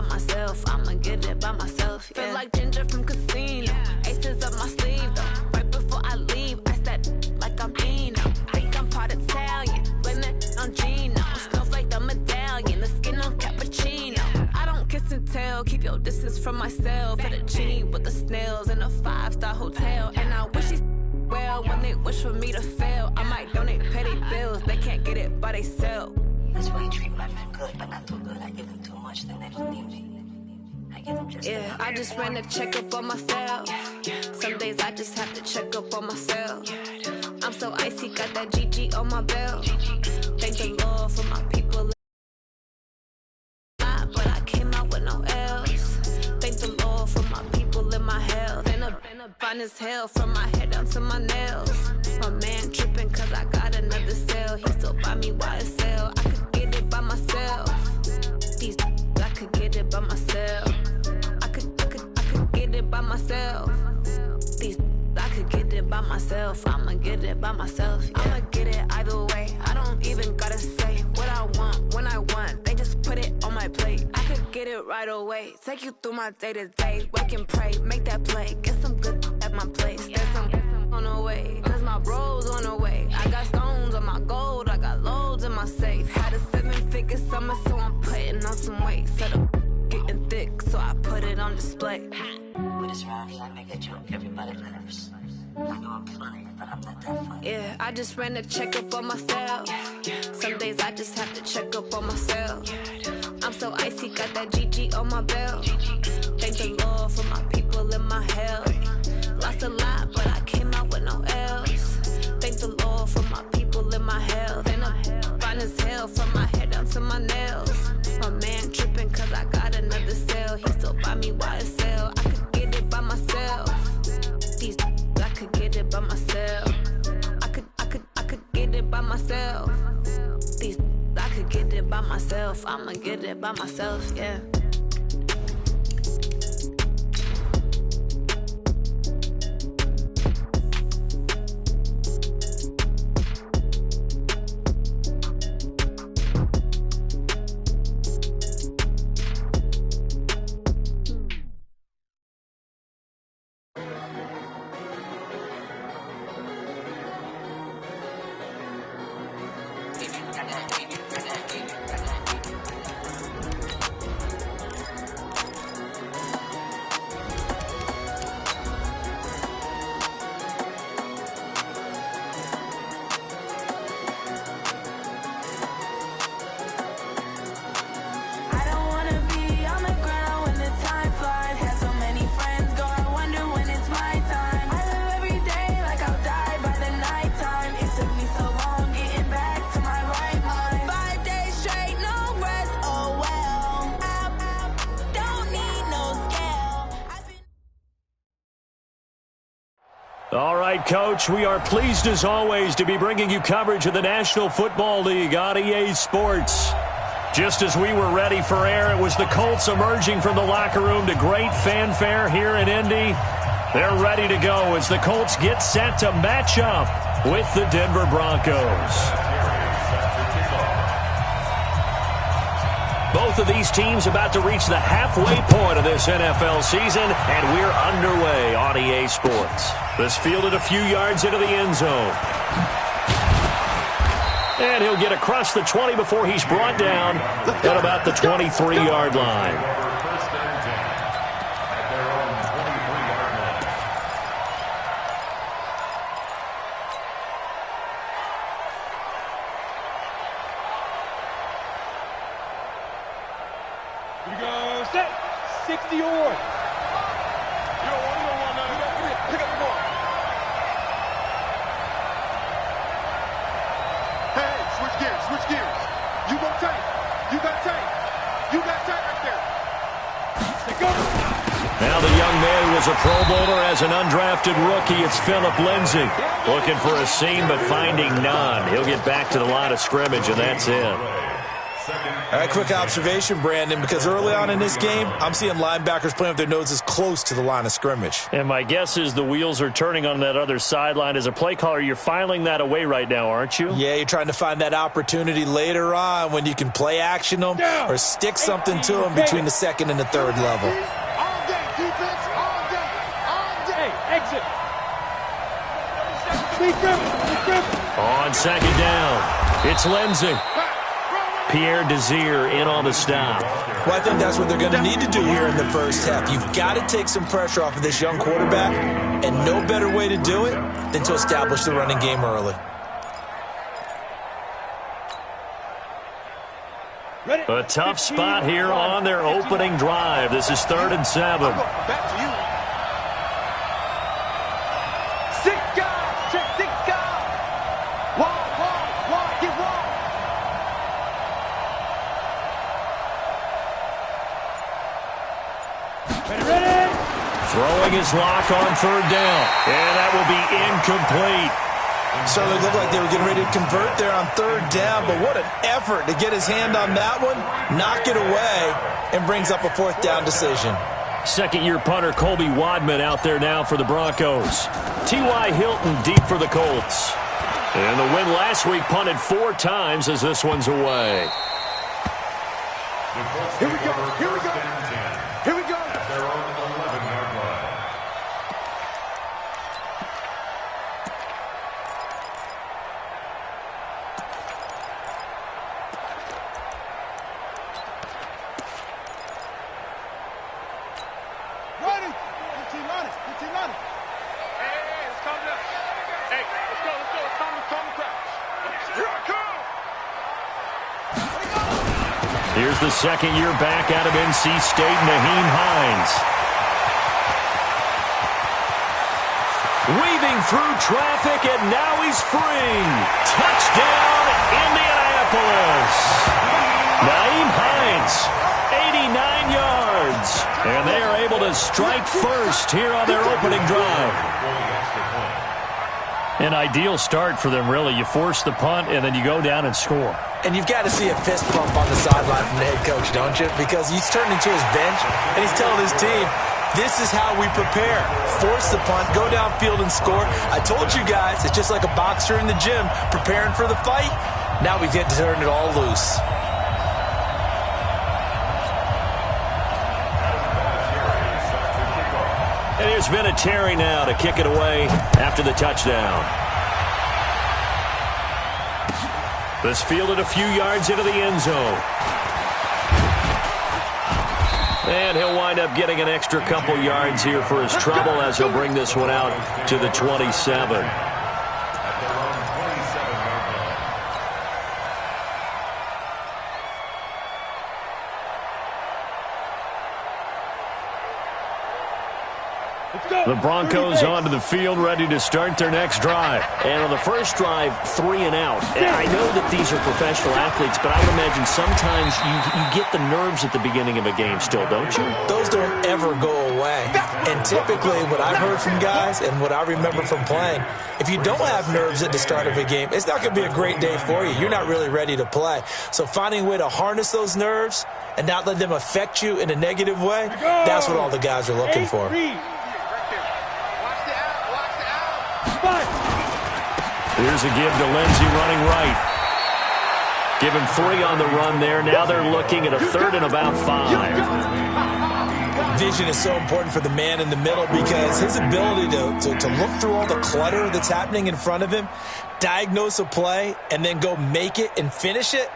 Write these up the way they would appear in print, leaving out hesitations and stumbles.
by myself. I'ma get it by myself. Yeah. Feel like Ginger from Casino. Aces up my sleeve though. Right before I leave, I said like I'm Eno. Think I'm part Italian. Blame that on Gino. Smells like the medallion. The skin on cappuccino. I don't kiss and tell. Keep your distance from myself. Fettuccine with the snails in a 5-star hotel. And I wish he's well when they wish for me to fail. I might donate petty bills. They can't get it by they sell. That's why you treat my men good, but not too good. I give them too much, then they don't need me. I give them just enough. I just ran a checkup on myself. Some days I just have to check up on myself. I'm so icy, got that GG on my belt. Thank the Lord for my people. But I came out with no L's. Thank the Lord for my people in my health. And a fine as hell from my head down to my nails. My man tripping cause I got another cell. He still buy me YSL. I could get it by myself. These I could get it by myself. I could get it by myself. These I could get it by myself. I'ma get it by myself. Yeah. I'ma get it either way. I don't even gotta say what I want when I want. They just put it on my plate. I could get it right away. Take you through my day to day. Wake and pray, make that play. Get some good at my place. There's some on the way, cause my bro's on the way. I got stones on my gold, I got loads in my safe. Had a 7-figure summer, so I'm putting on some weight. Set up getting thick, so I put it on display. With this round here, I make a joke, everybody laughs. I know I'm funny, but I'm not that funny. Yeah, I just ran a checkup on myself. Some days I just have to check up on myself. I'm so icy, got that GG on my belt. Thank the Lord for my people in my health. Lost a lot, but I came out with no L's. Thank the Lord for my people in my health. And I'm fine as hell from my head down to my nails. My man tripping cause I got another cell. He still buy me YSL. I could get it by myself. These I could get it by myself. I could get it by myself. These I could get it by myself. I'ma get it by myself, yeah. All right, Coach, we are pleased as always to be bringing you coverage of the National Football League on EA Sports. Just as we were ready for air, it was the Colts emerging from the locker room to great fanfare here in Indy. They're ready to go as the Colts get set to match up with the Denver Broncos. Both of these teams about to reach the halfway point of this NFL season, and we're underway on EA Sports. This fielded a few yards into the end zone. And he'll get across the 20 before he's brought down at about the 23-yard line. Here we go, set, 60 or. You don't want now. Pick up the ball. Hey, switch gears. You go tank. You got tank right there. They go. Now the young man who was a Pro Bowler as an undrafted rookie. It's Phillip Lindsay looking for a seam but finding none. He'll get back to the line of scrimmage, and that's it. Second All right, quick observation, Brandon, because early on in this game, I'm seeing linebackers playing with their noses close to the line of scrimmage. And my guess is the wheels are turning on that other sideline. As a play caller, you're filing that away right now, aren't you? Yeah, you're trying to find that opportunity later on when you can play action them or stick something to them between the second and the third level. All day, defense, all day, all day. Exit. On second down, it's Lindsey. Pierre Desir in on the stop. Well, I think that's what they're going to need to do here in the first half. You've got to take some pressure off of this young quarterback, and no better way to do it than to establish the running game early. A tough spot here on their opening drive. This is 3rd and 7. Back to you. Throwing his lock on 3rd down, and that will be incomplete. Certainly looked like they were getting ready to convert there on 3rd down, but what an effort to get his hand on that one, knock it away, and brings up a 4th down decision. Second-year punter Colby Wadman out there now for the Broncos. T.Y. Hilton deep for the Colts. And the win last week punted 4 times as this one's away. Here we go. Here we go. Here we go. Their own 11-yard line. Ready. 15 on it. 15 on it. Hey, it's time to. Hey, let's go. It's time to crash. Here I come. Here's the second-year back out of NC State, Naheem Hines. Weaving through traffic, and now he's free. Touchdown, Indianapolis. Naheem Hines, 89 yards. And they are able to strike first here on their opening drive. An ideal start for them, really. You force the punt, and then you go down and score. And you've got to see a fist pump on the sideline from the head coach, don't you? Because he's turned into his bench, and he's telling his team, this is how we prepare. Force the punt, go downfield and score. I told you guys, it's just like a boxer in the gym preparing for the fight. Now we get to turn it all loose. And there's Vinatieri now to kick it away after the touchdown. This fielded a few yards into the end zone. And he'll wind up getting an extra couple yards here for his trouble as he'll bring this one out to the 27. The Broncos onto the field, ready to start their next drive. And on the first drive, 3 and out. And I know that these are professional athletes, but I would imagine sometimes you get the nerves at the beginning of a game still, don't you? Those don't ever go away. And typically what I've heard from guys and what I remember from playing, if you don't have nerves at the start of a game, it's not going to be a great day for you. You're not really ready to play. So finding a way to harness those nerves and not let them affect you in a negative way, that's what all the guys are looking for. Here's a give to Lindsey running right. Give him 3 on the run there. Now they're looking at a 3rd and about 5. Vision is so important for the man in the middle because his ability to look through all the clutter that's happening in front of him, diagnose a play, and then go make it and finish it,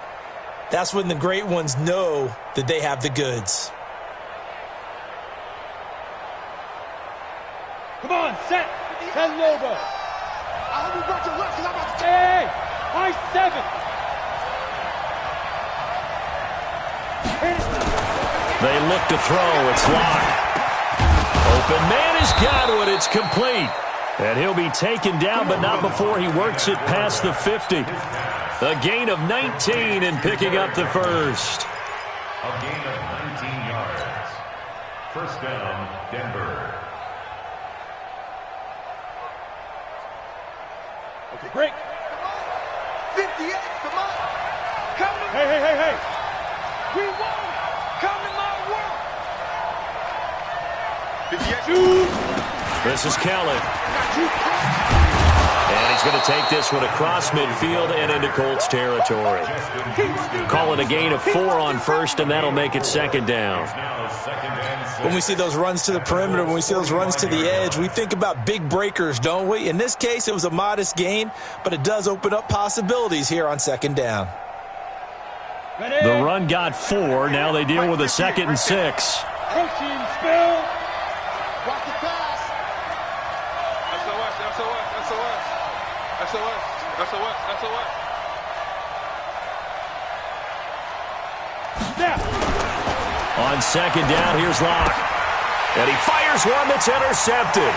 that's when the great ones know that they have the goods. Come on, set. Tell Nova. I hope you brought your left because I'm about to Hey, high 7. They look to throw. It's locked. Open man has got it. It's complete. And he'll be taken down, but not before he works it past the 50. A gain of 19 and picking up the first. A gain of 19 yards. First down, Denver. Okay, break. 58, come on. Come on. Hey. We won. Come to my world. 58. This is Kelly. And he's going to take this one across midfield and into Colts territory. Call it a gain of 4 on first, and that'll make it second down. When we see those runs to the perimeter, when we see those runs to the edge, we think about big breakers, don't we? In this case, it was a modest gain, but it does open up possibilities here on second down. The run got 4. Now they deal with a 2nd and 6. Coaching spell. Watch the pass. SOS. Snap. On second down, here's Locke. And he fires one that's intercepted.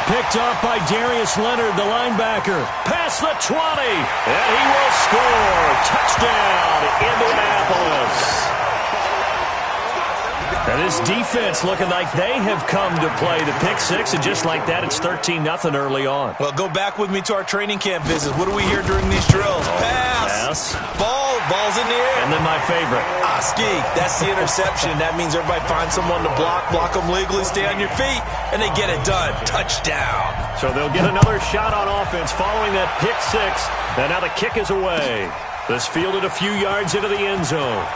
Picked off by Darius Leonard, the linebacker. Past the 20. And he will score. Touchdown, Indianapolis. And this defense looking like they have come to play the pick 6, and just like that, it's 13-0 early on. Well, go back with me to our training camp visit. What do we hear during these drills? Pass. Ball's in the air. And then my favorite. Ski. That's the interception. That means everybody finds someone to block them legally, stay on your feet, and they get it done. Touchdown. So they'll get another shot on offense following that pick 6, and now the kick is away. This fielded a few yards into the end zone.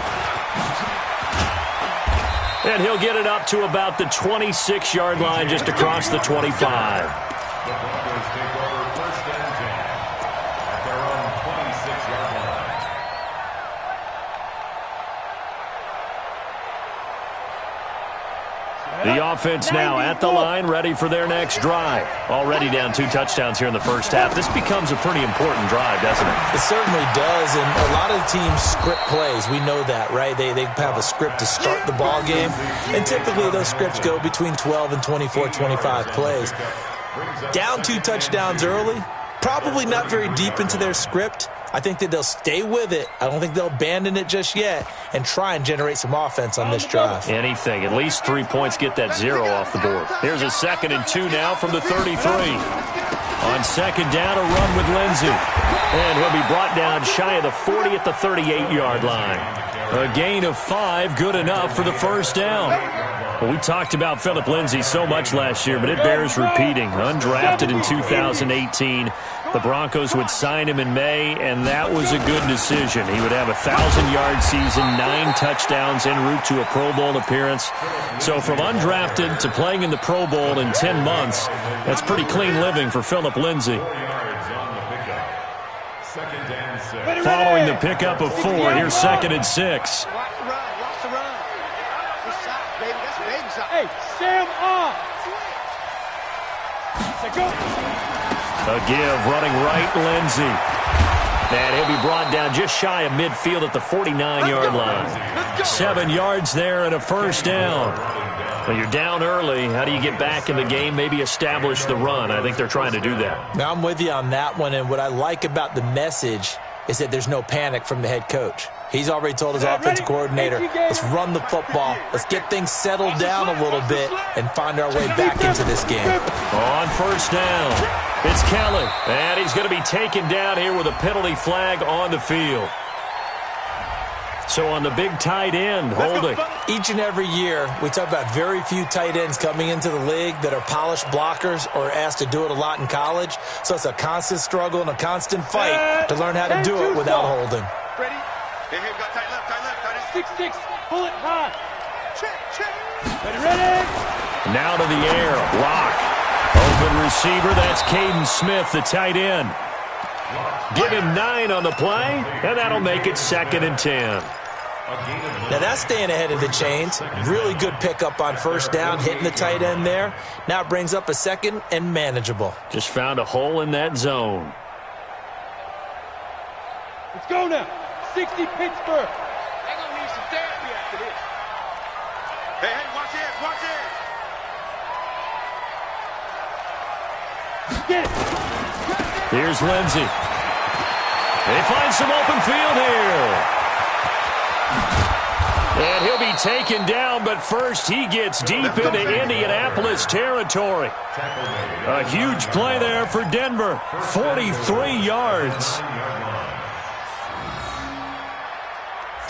And he'll get it up to about the 26-yard line, just across the 25. The Broncos take over first and 10 at their own 26-yard line. The offense now at the line, ready for their next drive. Already down 2 touchdowns here in the first half. This becomes a pretty important drive, doesn't it? It certainly does, and a lot of the teams script plays. We know that, right? They have a script to start the ball game, and typically those scripts go between 12 and 24, 25 plays. Down 2 touchdowns early, probably not very deep into their script. I think that they'll stay with it. I don't think they'll abandon it just yet and try and generate some offense on this drive. Anything. At least 3 points, get that 0 off the board. Here's a 2nd and 2 now from the 33. On second down, a run with Lindsey. And he'll be brought down shy of the 40 at the 38-yard line. A gain of 5, good enough for the first down. Well, we talked about Phillip Lindsay so much last year, but it bears repeating. Undrafted in 2018. The Broncos would sign him in May, and that was a good decision. He would have a 1,000-yard season, 9 touchdowns en route to a Pro Bowl appearance. So from undrafted to playing in the Pro Bowl in 10 months, that's pretty clean living for Phillip Lindsay. Following the pickup of 4, here's 2nd and 6. Hey, Sam off. A give, running right, Lindsey. And he'll be brought down just shy of midfield at the 49-yard line. 7 yards there and a first down. Well, you're down early. How do you get back in the game? Maybe establish the run. I think they're trying to do that. Now, I'm with you on that one, and what I like about the message is that there's no panic from the head coach. He's already told his offensive coordinator, let's run the football, let's get things settled down a little bit and find our way back into this game. On first down, it's Kelly, and he's going to be taken down here with a penalty flag on the field. So on the big tight end, holding. Each and every year, we talk about very few tight ends coming into the league that are polished blockers or asked to do it a lot in college. So it's a constant struggle and a constant fight to learn how to do it without holding. Ready? Hey, got tight left, tight left. 6-6, pull it high. Check. Ready. Now to the air, block. Open receiver, that's Caden Smith, the tight end. Give him 9 on the play, and that'll make it 2nd and 10. Now that's staying ahead of the chains. Really good pickup on first down, hitting the tight end there. Now it brings up a 2nd and manageable. Just found a hole in that zone. Let's go now. 60 Pittsburgh. They're going to need some therapy after this. Hey, watch this. Get it. Here's Lindsey. They find some open field here. And he'll be taken down, but first he gets deep into Indianapolis territory. A huge play there for Denver. 43 yards.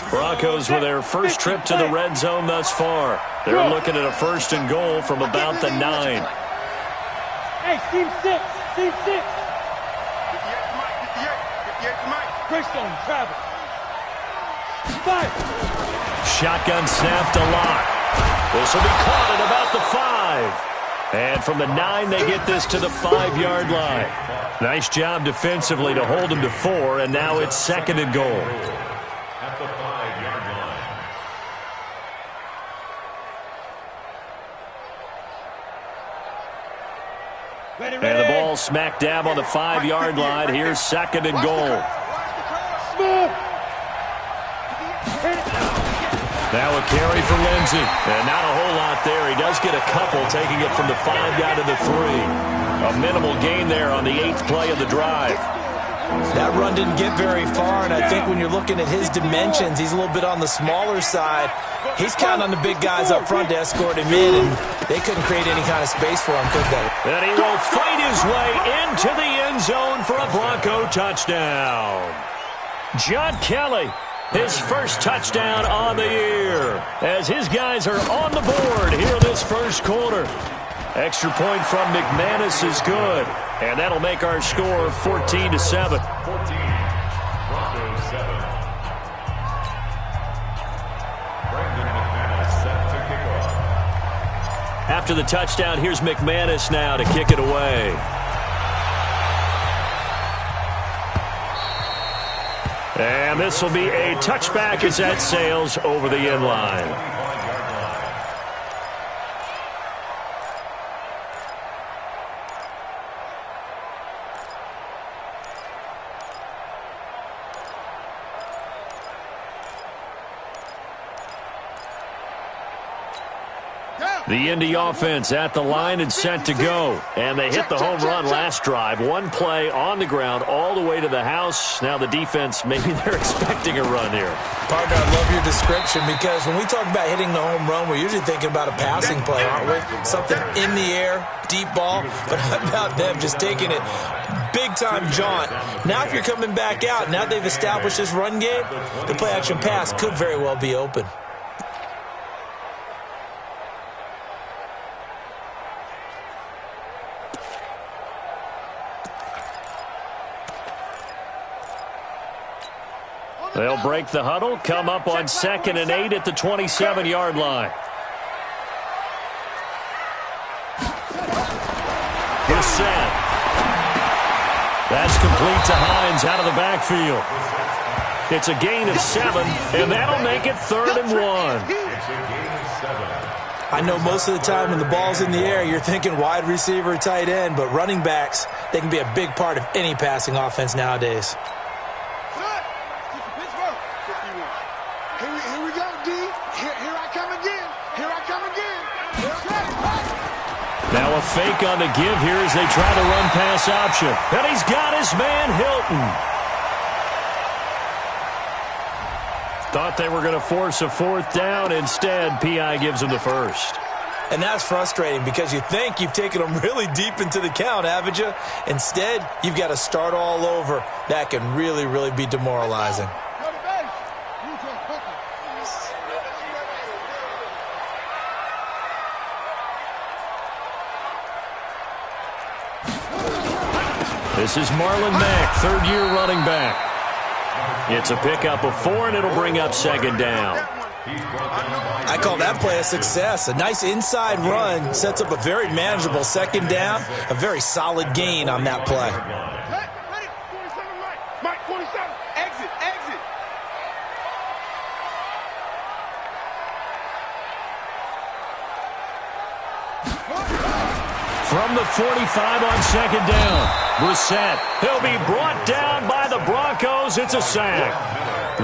Broncos with their first trip to the red zone thus far. They're looking at a 1st and goal from about the 9. Hey, team 6. Team 6. 58 to Mike. Greystone, travel. 5. Shotgun snap to Lock. This will be caught at about the 5. And from the 9, they get this to the 5-yard line. Nice job defensively to hold them to 4, and now it's 2nd and goal. At the 5-yard line. Ready. And the ball smack dab on the 5-yard line. Here's 2nd and goal. Smooth. Now a carry for Lindsey. And not a whole lot there. He does get a couple, taking it from the 5 down to the 3. A minimal gain there on the 8th play of the drive. That run didn't get very far, and I think when you're looking at his dimensions, he's a little bit on the smaller side. He's counting on the big guys up front to escort him in, and they couldn't create any kind of space for him, could they? And he will fight his way into the end zone for a Bronco touchdown. John Kelly, his first touchdown on the year, as his guys are on the board here in this first quarter. Extra point from McManus is good, and that'll make our score 14-7. 14. Broncos 7. Brandon McManus set to kick off. After the touchdown, here's McManus now to kick it away. And this will be a touchback as that sails over the end line. The Indy offense at the line and set to go. And they hit the home run last drive. One play on the ground all the way to the house. Now the defense, maybe they're expecting a run here. Partner, I love your description, because when we talk about hitting the home run, we're usually thinking about a passing play, aren't we? Something in the air, deep ball. But how about them just taking it big-time jaunt? Now if you're coming back out, now they've established this run game, the play-action pass could very well be open. They'll break the huddle, come up on 2nd and 8 at the 27-yard line. Brissett. That's complete to Hines out of the backfield. It's a gain of 7, and that'll make it 3rd and 1. It's a gain of 7. I know most of the time when the ball's in the air, you're thinking wide receiver, tight end, but running backs, they can be a big part of any passing offense nowadays. Here we go, D. Here I come again. Here I come again. Now a fake on the give here as they try the run pass option. And he's got his man Hilton. Thought they were going to force a 4th down. Instead, P.I. gives him the first. And that's frustrating, because you think you've taken them really deep into the count, haven't you? Instead, you've got to start all over. That can really, really be demoralizing. This is Marlon Mack, 3rd-year running back. It's a pickup of 4, and it'll bring up 2nd down. I call that play a success. A nice inside run sets up a very manageable 2nd down. A very solid gain on that play. Ready? 27, Mike. Mike, 27. Exit. From the 45 on 2nd down, Brissett. He'll be brought down by the Broncos. It's a sack.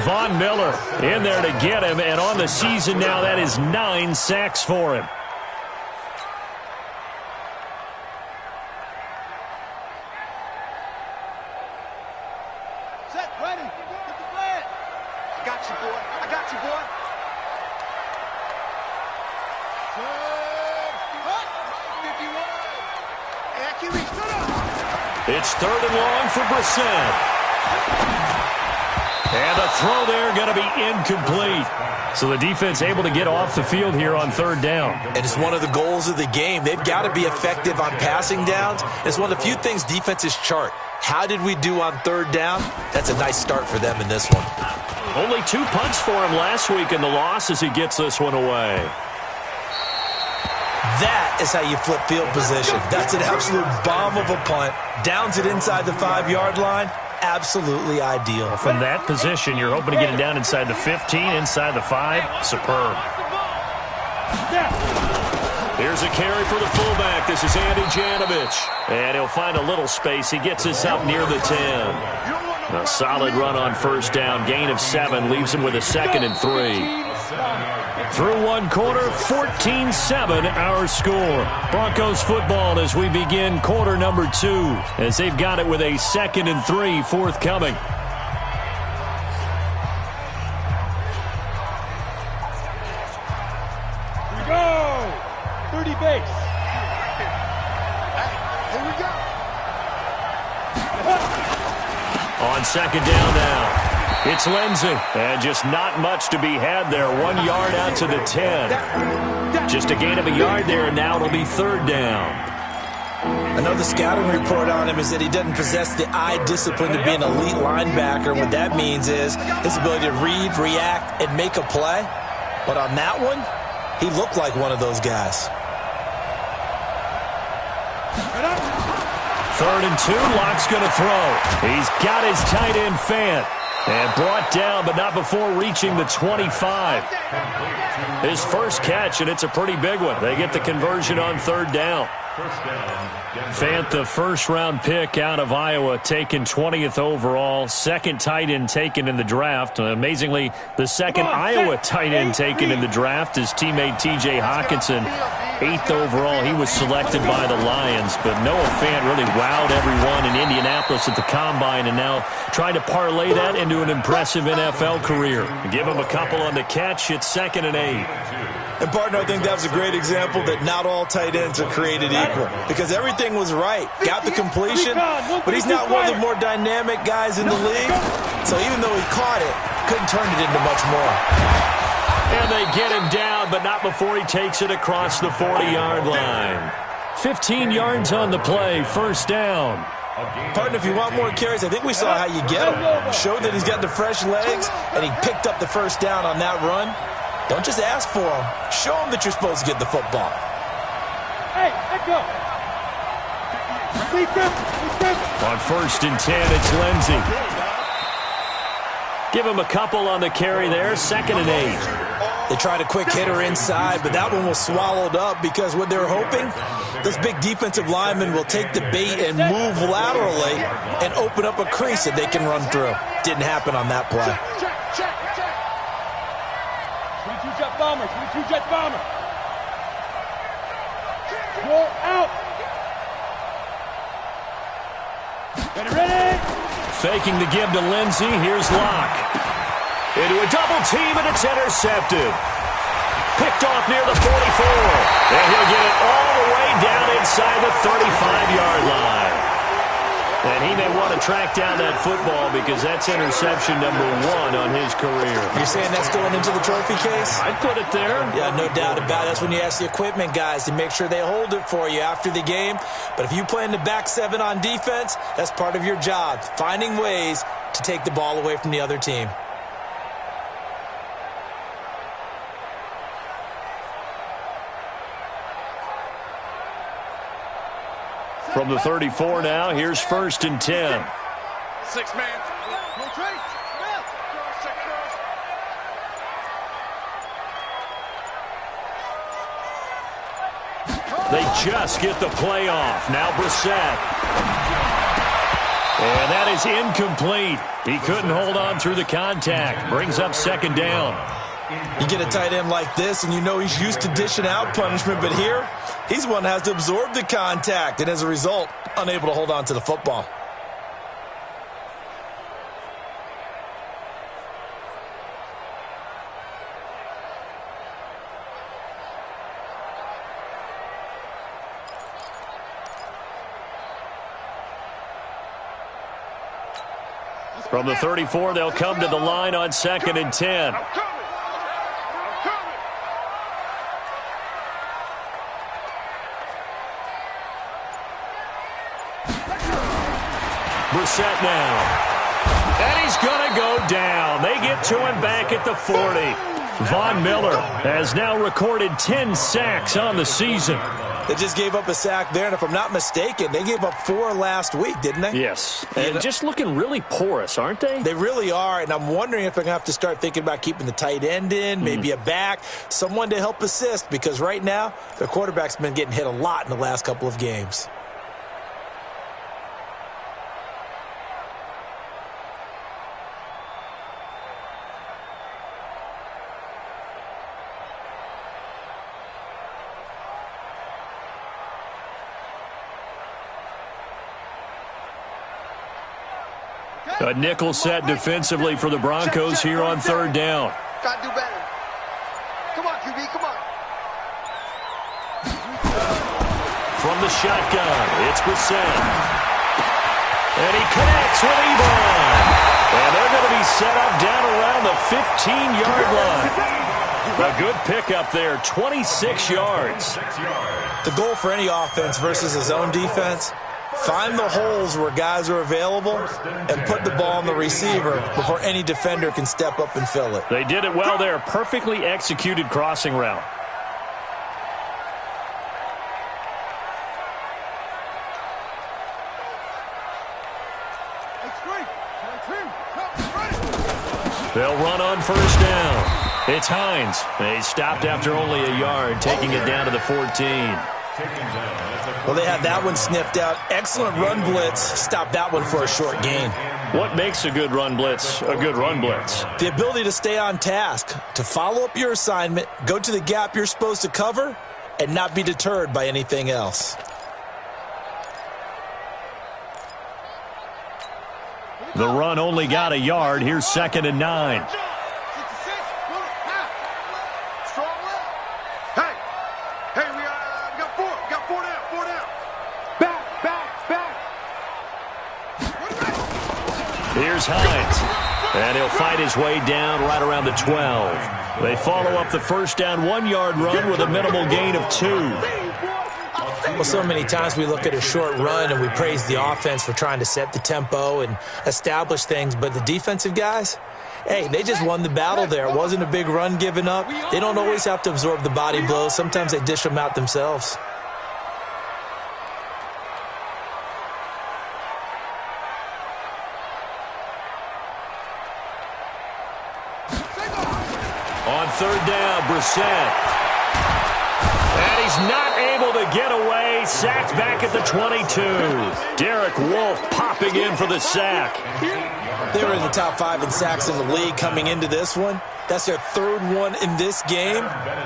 Von Miller in there to get him, and on the season now, that is 9 sacks for him. Set, ready. Get the flag. I got you, boy. It's 3rd and long for Brissett. And the throw there going to be incomplete. So the defense able to get off the field here on third down. And it's one of the goals of the game. They've got to be effective on passing downs. It's one of the few things defenses chart. How did we do on third down? That's a nice start for them in this one. Only 2 punts for him last week in the loss as he gets this one away. That is how you flip field position. That's an absolute bomb of a punt. Downs it inside the 5-yard line. Absolutely ideal. From that position, you're hoping to get it down inside the 15, inside the 5. Superb. Here's a carry for the fullback. This is Andy Janovich. And he'll find a little space. He gets us up near the 10. A solid run on first down. Gain of 7 leaves him with a 2nd and 3. Through one quarter, 14-7 our score. Broncos football as we begin quarter number 2, as they've got it with a 2nd and 3 forthcoming. Here we go. 30 base. Here we go. On second down now. It's Lindsey, and just not much to be had there. 1 yard out to the 10. Just a gain of a yard there, and now it'll be third down. I know the scouting report on him is that he doesn't possess the eye discipline to be an elite linebacker. What that means is his ability to read, react, and make a play. But on that one, he looked like one of those guys. 3rd and 2, Locke's going to throw. He's got his tight end Fant. And brought down, but not before reaching the 25. His first catch, and it's a pretty big one. They get the conversion on third down. Fant, the first-round pick out of Iowa, taken 20th overall. Second tight end taken in the draft. Amazingly, the second Iowa tight end taken in the draft is teammate T.J. Hawkinson. 8th overall, he was selected by the Lions. But Noah Fant really wowed everyone in Indianapolis at the Combine, and now trying to parlay that into an impressive NFL career. Give him a couple on the catch. It's 2nd and 8. And, partner, I think that was a great example that not all tight ends are created equal. Because everything was right. Got the completion, but he's not one of the more dynamic guys in the league. So even though he caught it, couldn't turn it into much more. And they get him down, but not before he takes it across the 40-yard line. 15 yards on the play, first down. Partner, if you want more carries, I think we saw how you get him. Showed that he's got the fresh legs, and he picked up the first down on that run. Don't just ask for him. Show him that you're supposed to get the football. Hey, let go. On 1st and 10, it's Lindsey. Give him a couple on the carry there, 2nd and 8. They tried a quick hitter inside, but that one was swallowed up because what they were hoping, this big defensive lineman will take the bait and move laterally and open up a crease that they can run through. Didn't happen on that play. 22 jet bomber, 22 jet bomber. Roll out. Ready? Faking the give to Lindsey. Here's Locke. Into a double team, and it's intercepted. Picked off near the 44. And he'll get it all the way down inside the 35-yard line. And he may want to track down that football because that's interception number 1 on his career. You're saying that's going into the trophy case? I'd put it there. Yeah, no doubt about it. That's when you ask the equipment guys to make sure they hold it for you after the game. But if you play in the back 7 on defense, that's part of your job, finding ways to take the ball away from the other team. From the 34 now, here's 1st and 10. 6 man. They just get the play off. Now Brissett. And that is incomplete. He couldn't hold on through the contact. Brings up 2nd down. You get a tight end like this, and you know he's used to dishing out punishment, but here, he's one that has to absorb the contact, and as a result, unable to hold on to the football. From the 34, they'll come to the line on 2nd and 10. Brissett now. And he's going to go down. They get to him back at the 40. Von Miller has now recorded 10 sacks on the season. They just gave up a sack there, and if I'm not mistaken, they gave up 4 last week, didn't they? Yes, and just looking really porous, aren't they? They really are, and I'm wondering if they're going to have to start thinking about keeping the tight end in, maybe a back, someone to help assist, because right now, their quarterback's been getting hit a lot in the last couple of games. A nickel set defensively for the Broncos here on 3rd down. Gotta do better. Come on, QB, come on. From the shotgun, it's Brissett. And he connects with Ebron. And they're going to be set up down around the 15-yard line. A good pickup there, 26 yards. The goal for any offense versus a zone defense, find the holes where guys are available and put the ball on the receiver before any defender can step up and fill it. They did it well there. Perfectly executed crossing route. They'll run on 1st down. It's Hines. They stopped after only a yard, taking it down to the 14. Well, they had that one sniffed out. Excellent run blitz. Stopped that one for a short gain. What makes a good run blitz a good run blitz? The ability to stay on task, to follow up your assignment, go to the gap you're supposed to cover, and not be deterred by anything else. The run only got a yard. Here's 2nd and 9. Here's Hines, and he'll fight his way down right around the 12. They follow up the 1st down 1-yard run with a minimal gain of 2. Well, so many times we look at a short run and we praise the offense for trying to set the tempo and establish things, but the defensive guys, hey, they just won the battle there. It wasn't a big run given up. They don't always have to absorb the body blows. Sometimes they dish them out themselves. On 3rd down, Brissett. And he's not able to get away. Sacked back at the 22. Derek Wolfe popping in for the sack. They were in the top 5 in sacks in the league coming into this one. That's their 3rd one in this game.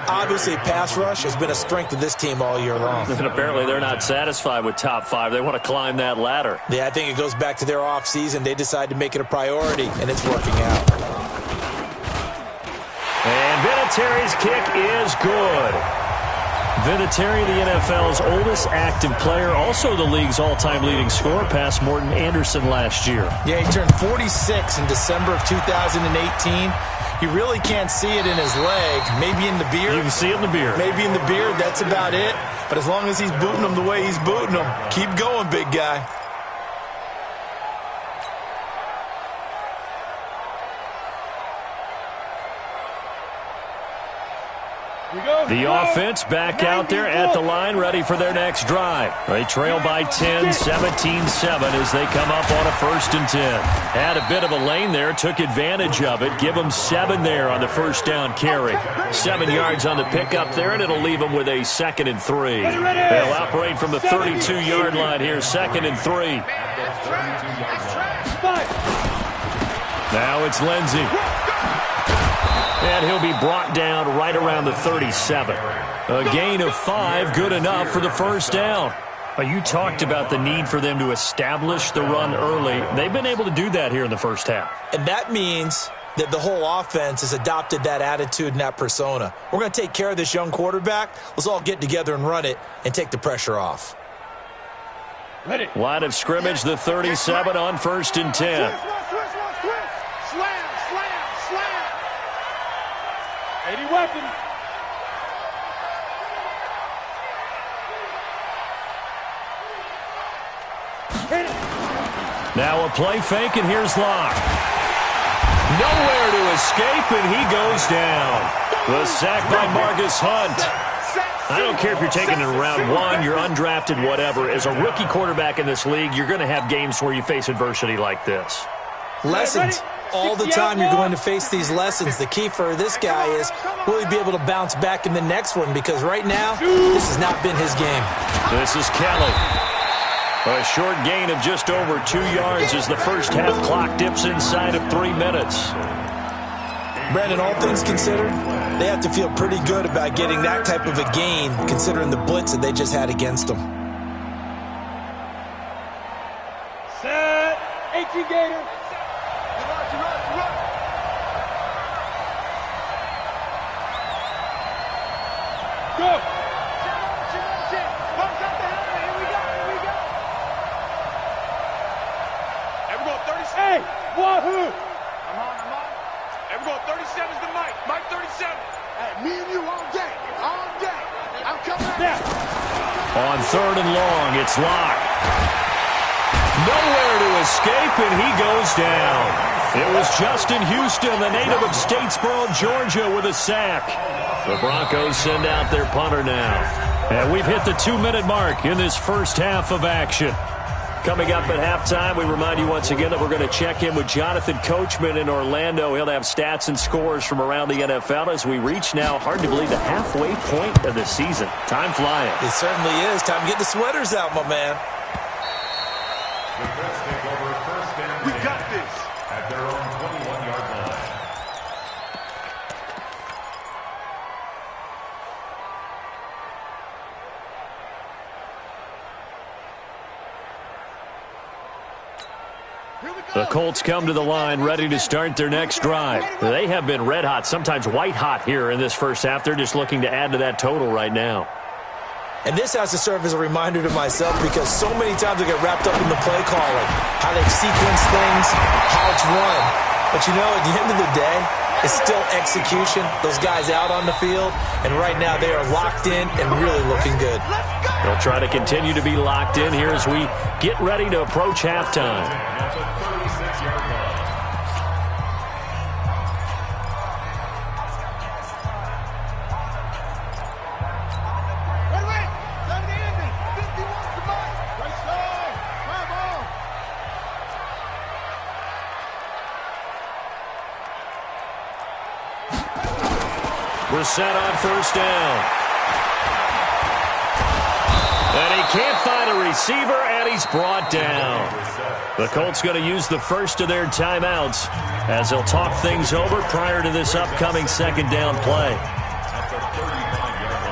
Obviously, pass rush has been a strength of this team all year long. And apparently they're not satisfied with top 5. They want to climb that ladder. Yeah, I think it goes back to their offseason. They decided to make it a priority, and it's working out. And Vinatieri's kick is good. Vinatieri, the NFL's oldest active player, also the league's all-time leading scorer, past Morton Anderson last year. Yeah, he turned 46 in December of 2018. You really can't see it in his leg. Maybe in the beard. You can see it in the beard. Maybe in the beard, that's about it. But as long as he's booting them the way he's booting them, keep going, big guy. The offense back out there at the line, ready for their next drive. They trail by 10, 17-7 as they come up on a 1st and 10. Had a bit of a lane there, took advantage of it. Give them 7 there on the 1st down carry. 7 yards on the pickup there, and it'll leave them with a 2nd and 3. They'll operate from the 32-yard line here, 2nd and 3. Now it's Lindsey. And he'll be brought down right around the 37. A gain of 5, good enough for the 1st down. You talked about the need for them to establish the run early. They've been able to do that here in the 1st half. And that means that the whole offense has adopted that attitude and that persona. We're going to take care of this young quarterback. Let's all get together and run it and take the pressure off. Line of scrimmage, the 37 on 1st and 10. 80 weapons. Hit it. Now a play fake, and here's Locke. Nowhere to escape, and he goes down. The sack by Marcus Hunt. I don't care if you're taking it in round one, you're undrafted, whatever. As a rookie quarterback in this league, you're going to have games where you face adversity like this. Lessons. All the time you're going to face these lessons. The key for this guy is, will he be able to bounce back in the next one? Because right now, this has not been his game. This is Kelly. A short gain of just over 2 yards as the first half clock dips inside of 3 minutes. Brandon, all things considered, they have to feel pretty good about getting that type of a gain, considering the blitz that they just had against them. Set. 18 Gator. Go. Hey, wahoo! I'm on. And we're going 37's the Mike. Mike 37. Hey, me and you all day. All day. I'm coming at you. On 3rd and long, it's Locke. Nowhere to escape, and he goes down. It was Justin Houston, the native of Statesboro, Georgia, with a sack. The Broncos send out their punter now. And we've hit the 2-minute mark in this first half of action. Coming up at halftime, we remind you once again that we're going to check in with Jonathan Coachman in Orlando. He'll have stats and scores from around the NFL as we reach now, hard to believe, the halfway point of the season. Time flying. It certainly is. Time to get the sweaters out, my man. The Colts take over first and 10. We got this. At their own 21-yard line. The Colts come to the line ready to start their next drive. They have been red hot, sometimes white hot here in this first half. They're just looking to add to that total right now. And this has to serve as a reminder to myself because so many times I get wrapped up in the play calling, how they sequence things, how it's run. But you know, at the end of the day, it's still execution. Those guys out on the field, and right now they are locked in and really looking good. They'll try to continue to be locked in here as we get ready to approach halftime. At the 36-yard line. We're set on first down. And he can't find a receiver, and he's brought down. The Colts going to use the first of their timeouts as they'll talk things over prior to this upcoming second down play. At the 35-yard line.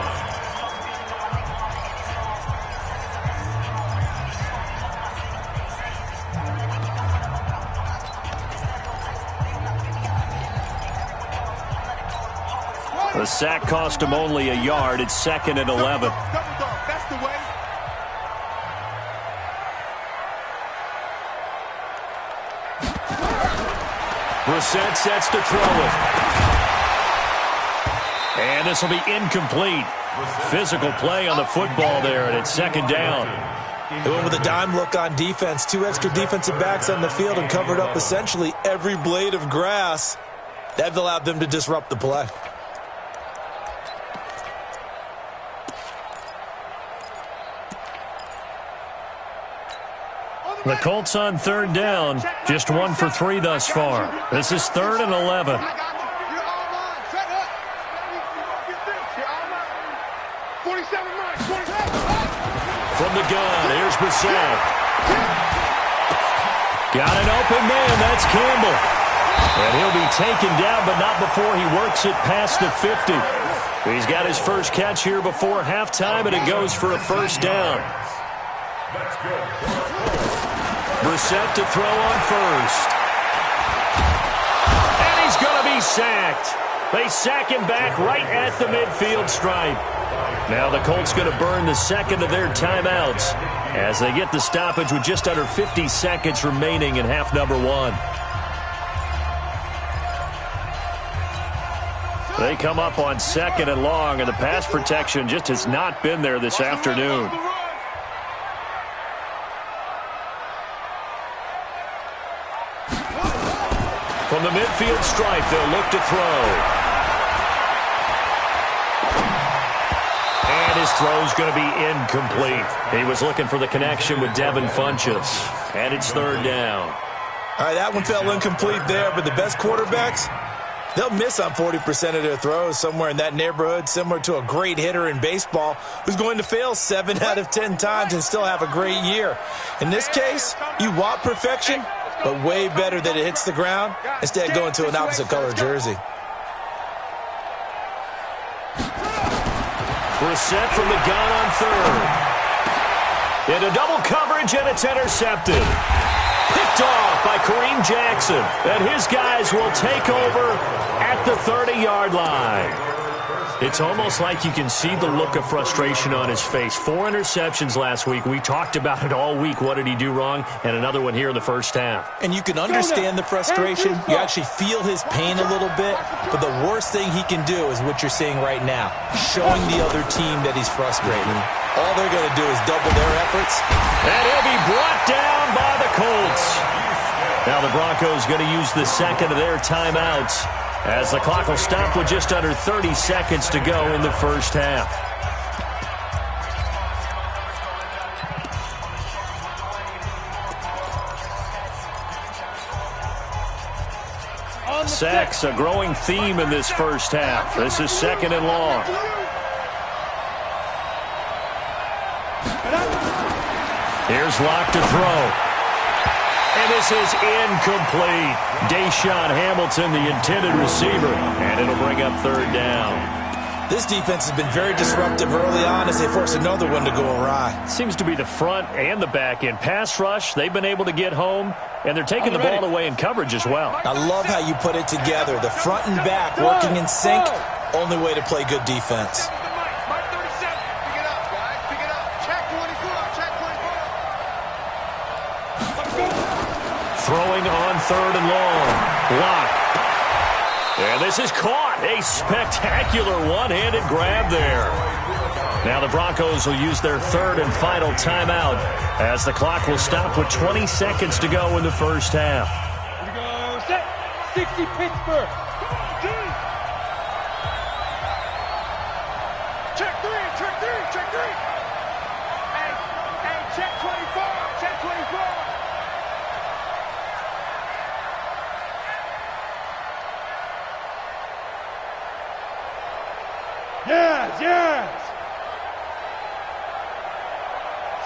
The sack cost him only a yard. It's 2nd and 11. That's the way. Brissett sets to throw it. And this will be incomplete. Physical play on the football there, and it's 2nd down. They went with a dime look on defense. 2 extra defensive backs on the field and covered up essentially every blade of grass. That allowed them to disrupt the play. The Colts on 3rd down, just 1 for 3 thus far. This is 3rd and 11. From the gun, here's Brissett. Got an open man, that's Campbell. And he'll be taken down, but not before he works it past the 50. He's got his first catch here before halftime, and it goes for a first down. Brissett to throw on first. And he's going to be sacked. They sack him back right at the midfield stripe. Now the Colts going to burn the second of their timeouts as they get the stoppage with just under 50 seconds remaining in half number 1. They come up on 2nd and long, and the pass protection just has not been there this afternoon. From the midfield stripe, they'll look to throw. And his throw's going to be incomplete. He was looking for the connection with Devin Funchess. And it's 3rd down. All right, that one fell incomplete there, but the best quarterbacks, they'll miss on 40% of their throws, somewhere in that neighborhood, similar to a great hitter in baseball who's going to fail 7 out of 10 times and still have a great year. In this case, you want perfection, but way better that it hits the ground instead of going to an opposite color jersey. Brissett from the gun on 3rd. Into double coverage, and it's intercepted. Picked off by Kareem Jackson. And his guys will take over at the 30-yard line. It's almost like you can see the look of frustration on his face. 4 interceptions last week. We talked about it all week. What did he do wrong? And another one here in the first half. And you can understand the frustration. You actually feel his pain a little bit. But the worst thing he can do is what you're seeing right now, showing the other team that he's frustrated. All they're going to do is double their efforts. And he'll be brought down by the Colts. Now the Broncos going to use the second of their timeouts, as the clock will stop with just under 30 seconds to go in the first half. Sacks, a growing theme in this first half. This is 2nd and long. Here's Locke to throw. And this is incomplete. Deshaun Hamilton, the intended receiver. And it'll bring up 3rd down. This defense has been very disruptive early on as they force another one to go awry. Seems to be the front and the back end. Pass rush, they've been able to get home, and they're taking the ball away in coverage as well. I love how you put it together. The front and back working in sync. Only way to play good defense. Throwing on 3rd and long. Block. And this is caught. A spectacular one-handed grab there. Now the Broncos will use their 3rd and final timeout, as the clock will stop with 20 seconds to go in the first half. Here we go. Set. 60 Pittsburgh. Check 3, check 3, check 3. Hey, check 24, check 24. Yes.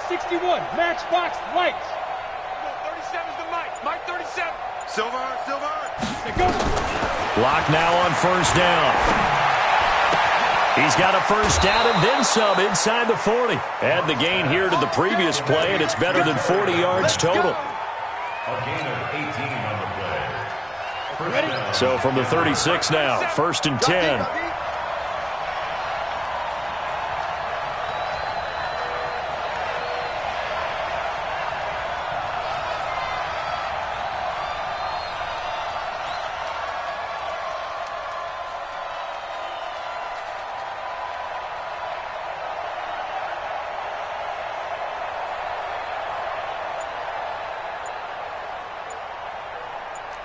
61, matchbox lights. 37's the Mike 37. Silver. It goes. Block now on 1st down. He's got a 1st down and then some inside the 40. Add the gain here to the previous play, and it's better than 40 yards total. A gain of 18 on the play. Ready? So from the 36 now, 1st and 10.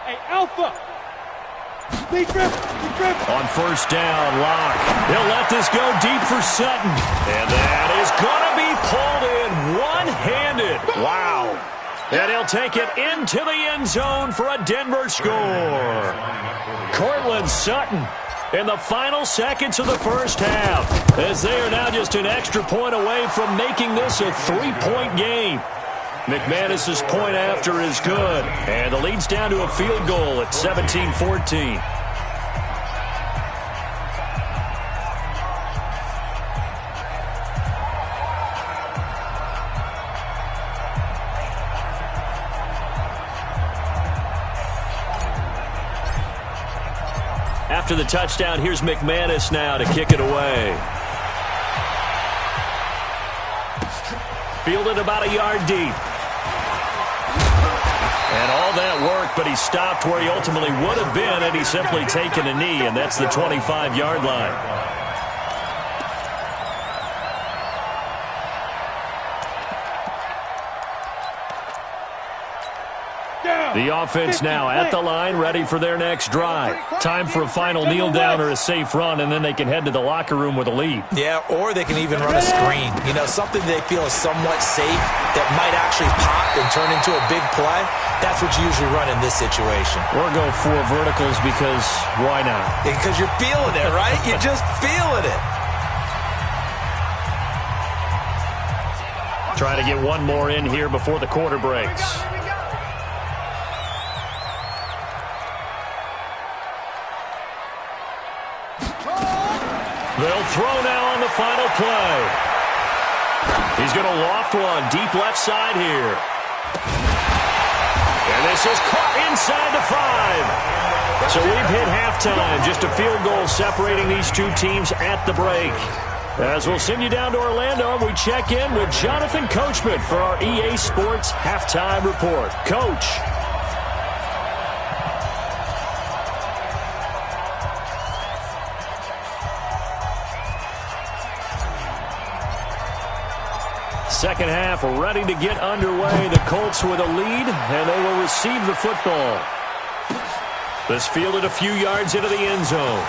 Hey, Alpha. Big grip. On 1st down, Locke. He'll let this go deep for Sutton. And that is going to be pulled in one-handed. Wow. And he'll take it into the end zone for a Denver score. Cortland Sutton in the final seconds of the first half, as they are now just an extra point away from making this a 3-point game. McManus's point after is good, and the lead's down to a field goal at 17-14. After the touchdown, here's McManus now to kick it away. Fielded about a yard deep. And all that work, but he stopped where he ultimately would have been had he simply taken a knee, and that's the 25-yard line. The offense now at the line, ready for their next drive. Time for a final kneel down or a safe run, and then they can head to the locker room with a lead. Yeah, or they can even run a screen. You know, something they feel is somewhat safe that might actually pop and turn into a big play. That's what you usually run in this situation. Or go 4 verticals because why not? Because you're feeling it, right? You're just feeling it. Try to get one more in here before the quarter breaks. They'll throw now on the final play. He's going to loft one deep left side here. And this is caught inside the 5. So we've hit halftime. Just a field goal separating these two teams at the break. As we'll send you down to Orlando, we check in with Jonathan Coachman for our EA Sports Halftime Report. Coach. Second half ready to get underway. The Colts with a lead, and they will receive the football. This fielded a few yards into the end zone.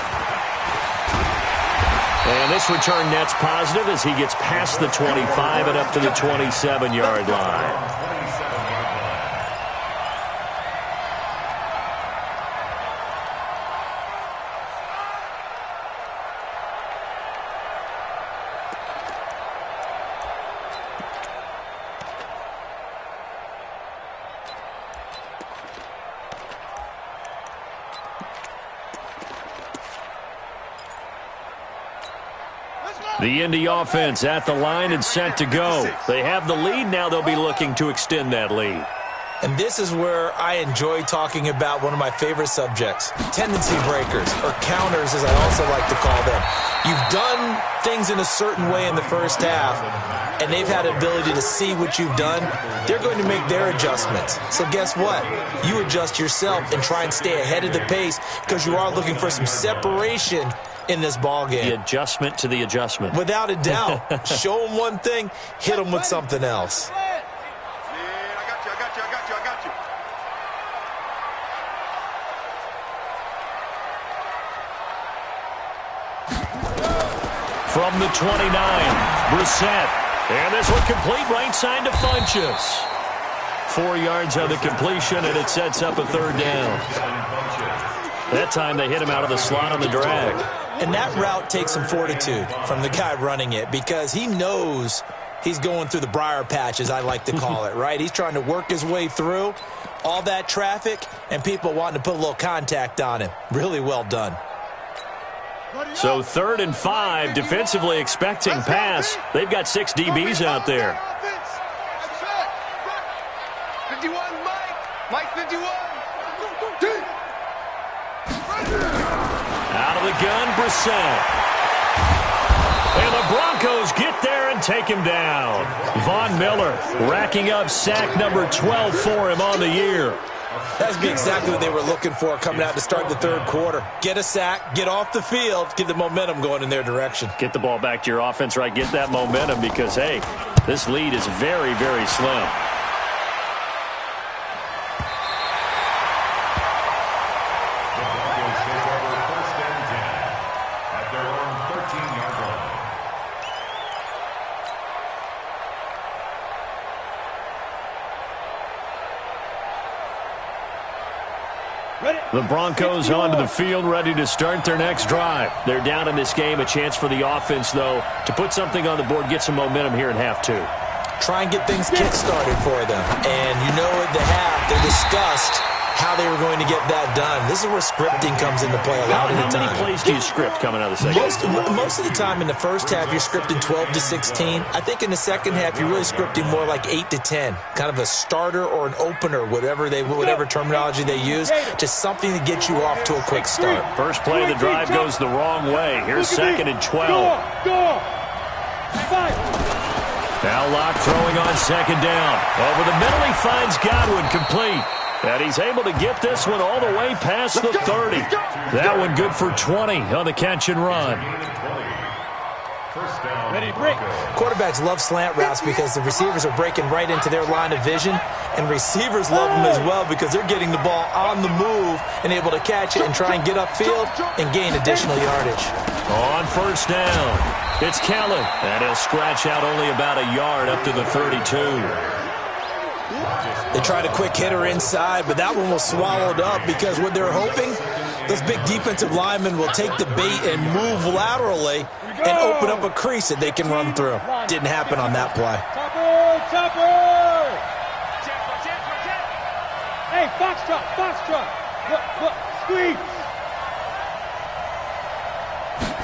And this return net's positive as he gets past the 25 and up to the 27-yard line. The Indy offense at the line and set to go. They have the lead. Now they'll be looking to extend that lead. And this is where I enjoy talking about one of my favorite subjects, tendency breakers, or counters as I also like to call them. You've done things in a certain way in the first half, and they've had the ability to see what you've done. They're going to make their adjustments. So guess what? You adjust yourself and try and stay ahead of the pace because you are looking for some separation in this ball game. The adjustment to the adjustment. Without a doubt. Show them one thing, hit them with something else. From the 29, Brissett. And this one complete right side to Funchess. 4 yards on the completion, and it sets up a third down. That time they hit him out of the slot on the drag. And that route takes some fortitude from the guy running it because he knows he's going through the briar patch, as I like to call it, right? He's trying to work his way through all that traffic and people wanting to put a little contact on him. Really well done. So 3rd and 5, defensively expecting pass. They've got 6 DBs out there. 51, Mike 51. Out of the gun, Brissett. And the Broncos get there and take him down. Von Miller racking up sack number 12 for him on the year. That's exactly what they were looking for coming out to start the third quarter. Get a sack, get off the field, get the momentum going in their direction. Get the ball back to your offense, right? Get that momentum because, hey, this lead is very, very slim. The Broncos onto the field, ready to start their next drive. They're down in this game. A chance for the offense, though, to put something on the board, get some momentum here in half 2. Try and get things kick-started for them. And you know at the half, they discussed how they were going to get that done. This is where scripting comes into play a lot of the time. How many plays do you script coming out of the second? Most of the time in the first half, you're scripting 12 to 16. I think in the second half, you're really scripting more like 8 to 10. Kind of a starter or an opener, whatever terminology they use. Just something to get you off to a quick start. First play of the drive goes the wrong way. Here's 2nd and 12. Now Locke throwing on 2nd down. Over the middle, he finds Godwin complete. And he's able to get this one all the way past the 30. That one good for 20 on the catch and run. Ready to break. Quarterbacks love slant routes because the receivers are breaking right into their line of vision, and receivers love them as well because they're getting the ball on the move and able to catch it and try and get upfield and gain additional yardage. On first down, it's Kellen, and he'll scratch out only about a yard up to the 32. They tried a quick hitter inside, but that one was swallowed up because what they're hoping, those big defensive linemen will take the bait and move laterally and open up a crease that they can run through. Didn't happen on that play. Chopper! Hey, foxtrot! Look, squeeze!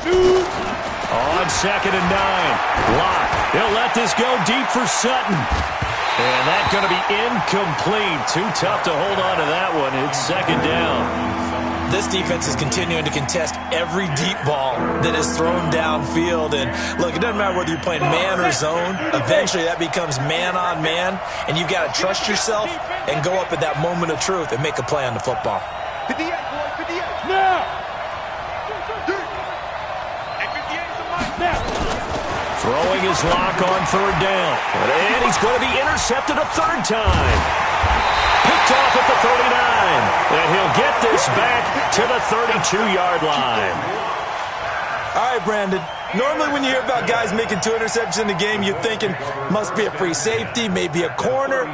Shoot! On 2nd and 9, Locke. He'll let this go deep for Sutton. And that's going to be incomplete. Too tough to hold on to that one. It's 2nd down. This defense is continuing to contest every deep ball that is thrown downfield. And, look, it doesn't matter whether you're playing man or zone. Eventually, that becomes man-on-man, and you've got to trust yourself and go up at that moment of truth and make a play on the football. 58, boy, 58. Now! And 58 is the mic. Throwing his Lock on 3rd down. And he's going to be intercepted a 3rd time. Picked off at the 39. And he'll get this back to the 32-yard line. All right, Brandon. Normally when you hear about guys making 2 interceptions in a game, you're thinking must be a free safety, maybe a corner.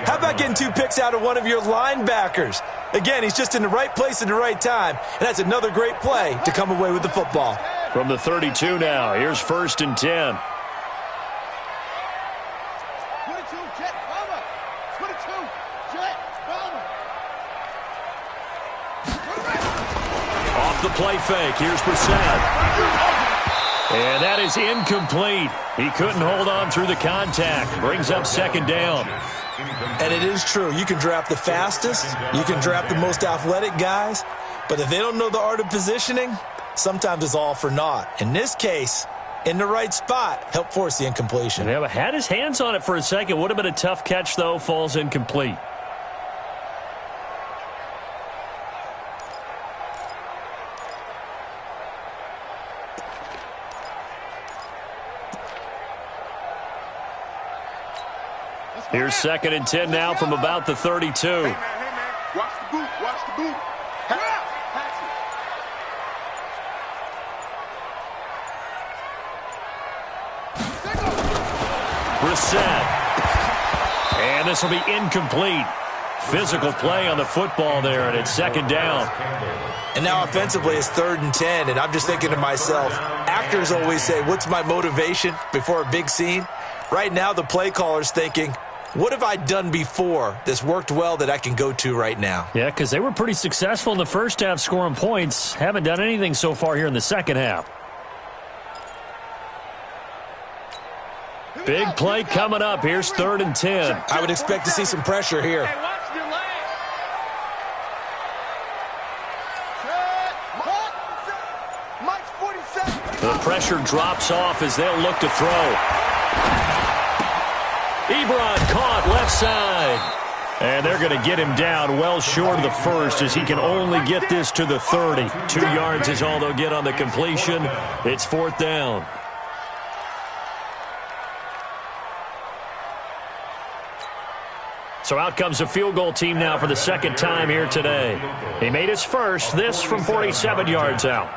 How about getting 2 picks out of one of your linebackers? Again, he's just in the right place at the right time, and that's another great play to come away with the football. From the 32 now, here's 1st and 10. 22, Jet, Bomber. 22, Jet, Bomber. Off the play fake, here's Brissett. And that is incomplete. He couldn't hold on through the contact. Brings up 2nd down. And it is true. You can draft the fastest. You can draft the most athletic guys. But if they don't know the art of positioning, sometimes it's all for naught. In this case, in the right spot, helped force the incompletion. Yeah, but had his hands on it for a second. Would have been a tough catch, though. Falls incomplete. Here's 2nd and 10 now from about the 32. Hey, man, watch the boot, Pass it. Brissett. And this will be incomplete. Physical play on the football there, and it's 2nd down. And now offensively it's 3rd and 10, and I'm just thinking to myself, actors always say, what's my motivation before a big scene? Right now the play caller's thinking, what have I done before that's worked well that I can go to right now? Yeah, because they were pretty successful in the first half scoring points. Haven't done anything so far here in the second half. Big play coming up. Here's 3rd and 10. I would expect to see some pressure here. The pressure drops off as they'll look to throw. Ebron caught left side. And they're going to get him down well short of the first as he can only get this to the 30. 2 yards is all they'll get on the completion. It's 4th down. So out comes a field goal team now for the 2nd time here today. He made his first, this from 47 yards out.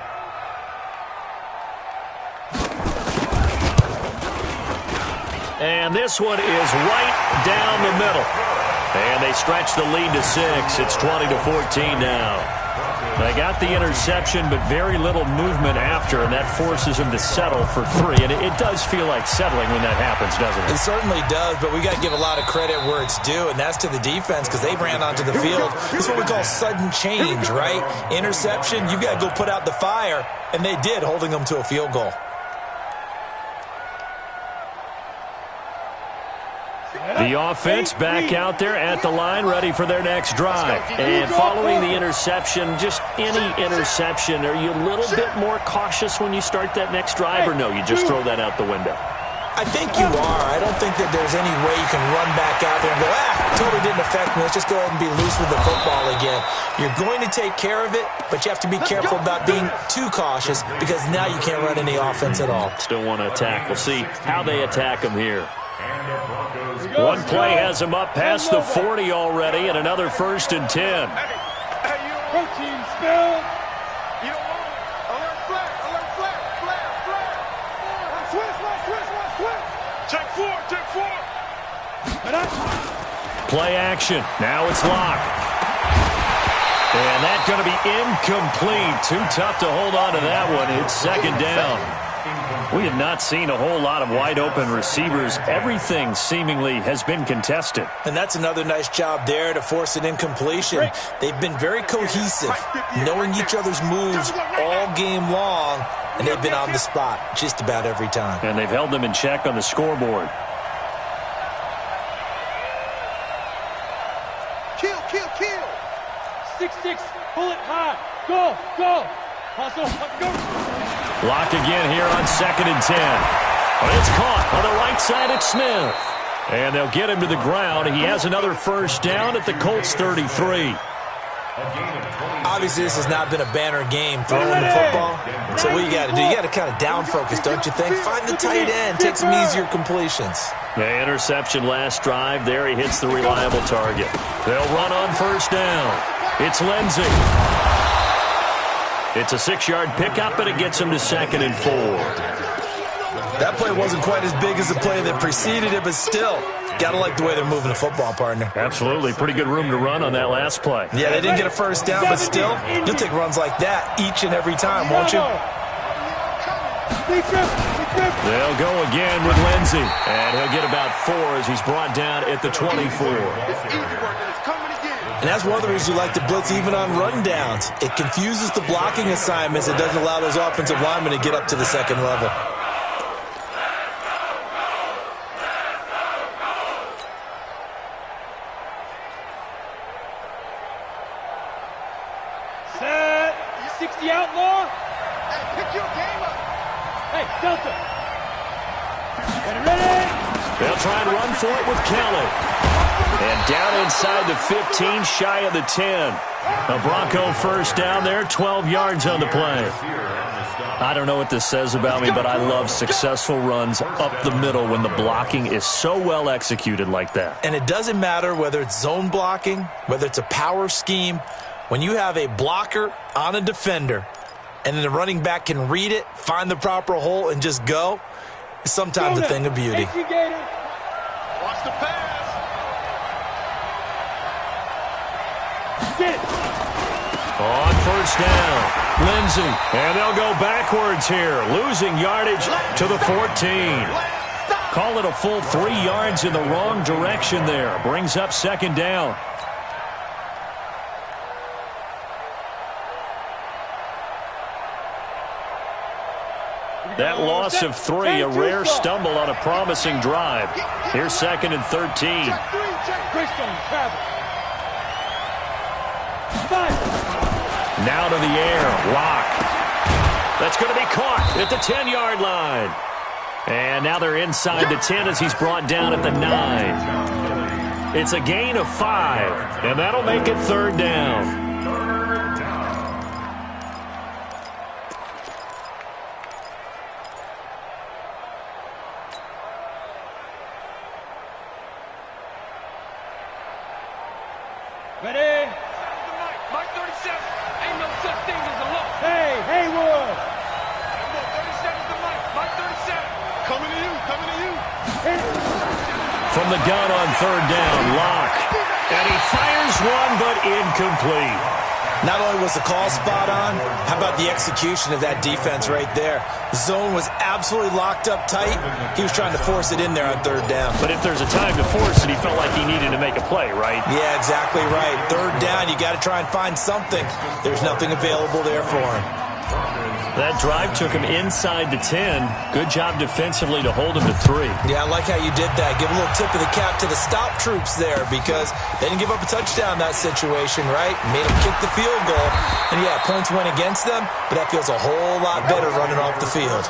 And this one is right down the middle. And they stretch the lead to 6. It's 20-14 now. They got the interception, but very little movement after, and that forces him to settle for 3. And it does feel like settling when that happens, doesn't it? It certainly does, but we got to give a lot of credit where it's due, and that's to the defense because they ran onto the field. This is what we call sudden change, right? Interception, you got to go put out the fire, and they did, holding them to a field goal. The offense back out there at the line, ready for their next drive. And following the interception, just any interception, are you a little bit more cautious when you start that next drive, or no, you just throw that out the window? I think you are. I don't think that there's any way you can run back out there and go, totally didn't affect me. Let's just go ahead and be loose with the football again. You're going to take care of it, but you have to be careful about being too cautious because now you can't run any offense at all. Still want to attack. We'll see how they attack him here. One play has him up past the 40 already, and another 1st and 10. Protein spill. You don't want it. Alert flag. Alert flag. Flag. Flag. Switch. Check 4. Play action. Now it's Locke. And that's going to be incomplete. Too tough to hold on to that one. It's 2nd down. We have not seen a whole lot of wide-open receivers. Everything seemingly has been contested. And that's another nice job there to force an incompletion. They've been very cohesive, knowing each other's moves all game long, and they've been on the spot just about every time. And they've held them in check on the scoreboard. Kill. 6-6. Pull it high. Go. Hustle. Go. Lock again here on 2nd and 10. But it's caught on the right side at Smith. And they'll get him to the ground. He has another 1st down at the Colts 33. Obviously, this has not been a banner game throwing the football. So what you got to do, you got to kind of down focus, don't you think? Find the tight end, take some easier completions. The interception last drive. There he hits the reliable target. They'll run on 1st down. It's Lindsey. It's a 6-yard pickup, and it gets him to 2nd and 4. That play wasn't quite as big as the play that preceded it, but still, got to like the way they're moving the football, partner. Absolutely. Pretty good room to run on that last play. Yeah, they didn't get a 1st down, but still, you'll take runs like that each and every time, won't you? They'll go again with Lindsey, and he'll get about 4 as he's brought down at the 24. And that's one of the reasons you like to blitz even on rundowns. It confuses the blocking assignments. It doesn't allow those offensive linemen to get up to the 2nd level. Set. 60 outlaw. Hey, pick your game up. Hey, Delta. Ready. They'll try and run for it with Kelly. And down inside the 15, shy of the 10. A Bronco 1st down there, 12 yards on the play. I don't know what this says about me, but I love successful runs up the middle when the blocking is so well executed like that. And it doesn't matter whether it's zone blocking, whether it's a power scheme. When you have a blocker on a defender, and then the running back can read it, find the proper hole, and just go, it's sometimes a thing of beauty. Watch the pass. On 1st down, Lindsey, and they'll go backwards here, losing yardage to the 14. Call it a full 3 yards in the wrong direction there. Brings up 2nd down. That loss of 3, a rare stumble on a promising drive. Here's 2nd and 13. Now to the air, Locke. That's going to be caught at the 10-yard line. And now they're inside the 10 as he's brought down at the 9. It's a gain of 5, and that'll make it 3rd down. Ready? Mike 37. Ain't no such thing as a loss. Hey, Haywood. 37's the Mike 37. Coming to you. From the gun on 3rd down, Locke. And he fires one, but incomplete. Not only was the call spot on, how about the execution of that defense right there? The zone was absolutely locked up tight. He was trying to force it in there on 3rd down. But if there's a time to force it, he felt like he needed to make a play, right? Yeah, exactly right. 3rd down, you got to try and find something. There's nothing available there for him. That drive took him inside the 10. Good job defensively to hold him to 3. Yeah, I like how you did that. Give a little tip of the cap to the stop troops there because they didn't give up a touchdown in that situation, right? Made them kick the field goal. And, yeah, points went against them, but that feels a whole lot better running off the field.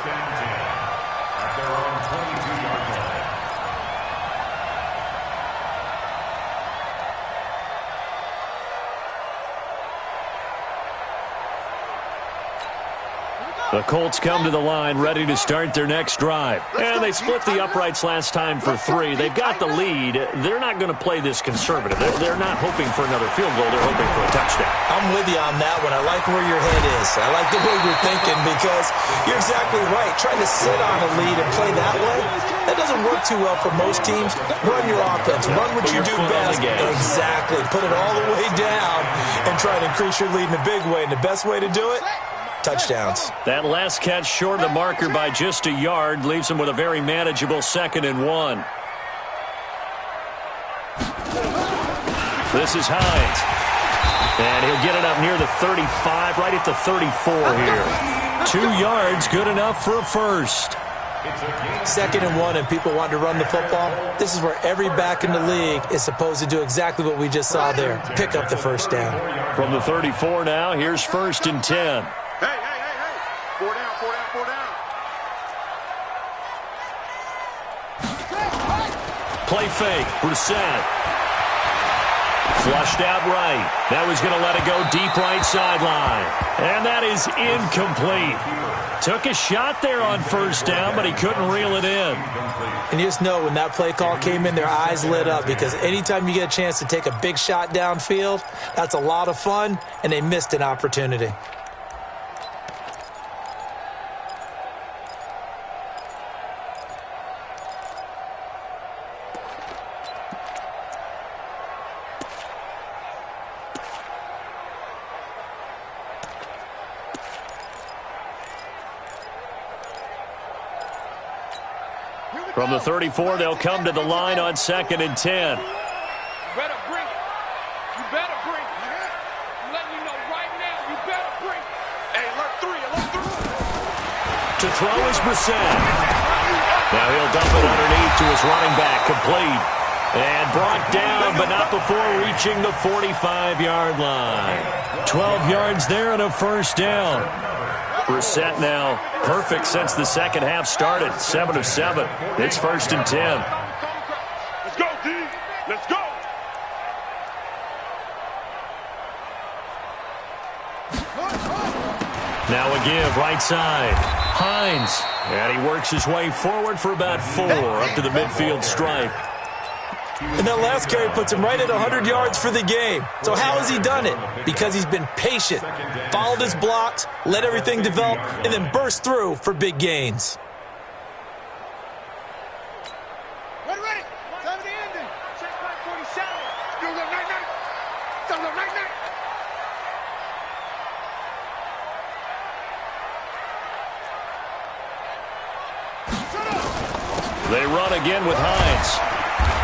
The Colts come to the line ready to start their next drive. And they split the uprights last time for 3. They've got the lead. They're not going to play this conservative. They're not hoping for another field goal. They're hoping for a touchdown. I'm with you on that one. I like where your head is. I like the way you're thinking because you're exactly right. Trying to sit on a lead and play that way, that doesn't work too well for most teams. Run your offense. Run what you do best. Exactly. Put it all the way down and try to increase your lead in a big way. And the best way to do it? Touchdowns. That last catch short of the marker by just a yard leaves him with a very manageable 2nd and 1. This is Hines. And he'll get it up near the 35, right at the 34 here. 2 yards, good enough for a first. 2nd and 1 and people want to run the football. This is where every back in the league is supposed to do exactly what we just saw there. Pick up the first down. From the 34 now, here's 1st and 10. Hey. 4 down. Play fake, Brissett. Flushed out right. That was going to let it go deep right sideline. And that is incomplete. Took a shot there on 1st down, but he couldn't reel it in. And you just know when that play call came in, their eyes lit up because anytime you get a chance to take a big shot downfield, that's a lot of fun, and they missed an opportunity. From the 34, they'll come to the line on 2nd and 10. You better bring it. You better bring it. I'm letting you know right now, you better bring it. Hey, alert 3. To throw is Brissett. Now he'll dump it underneath to his running back, complete. And brought down, but not before reaching the 45-yard line. 12 yards there and a 1st down. Brissett now perfect since the second half started. 7 of 7. It's 1st and 10. Let's go, D. Let's go. Now a give right side. Hines. And he works his way forward for about 4 up to the midfield stripe. And that last carry puts him right at 100 yards for the game. So how has he done it? Because he's been patient, followed his blocks, let everything develop, and then burst through for big gains. Ready. Time to end it. Check back 47. Still go night. Still go night. They run again with Hines.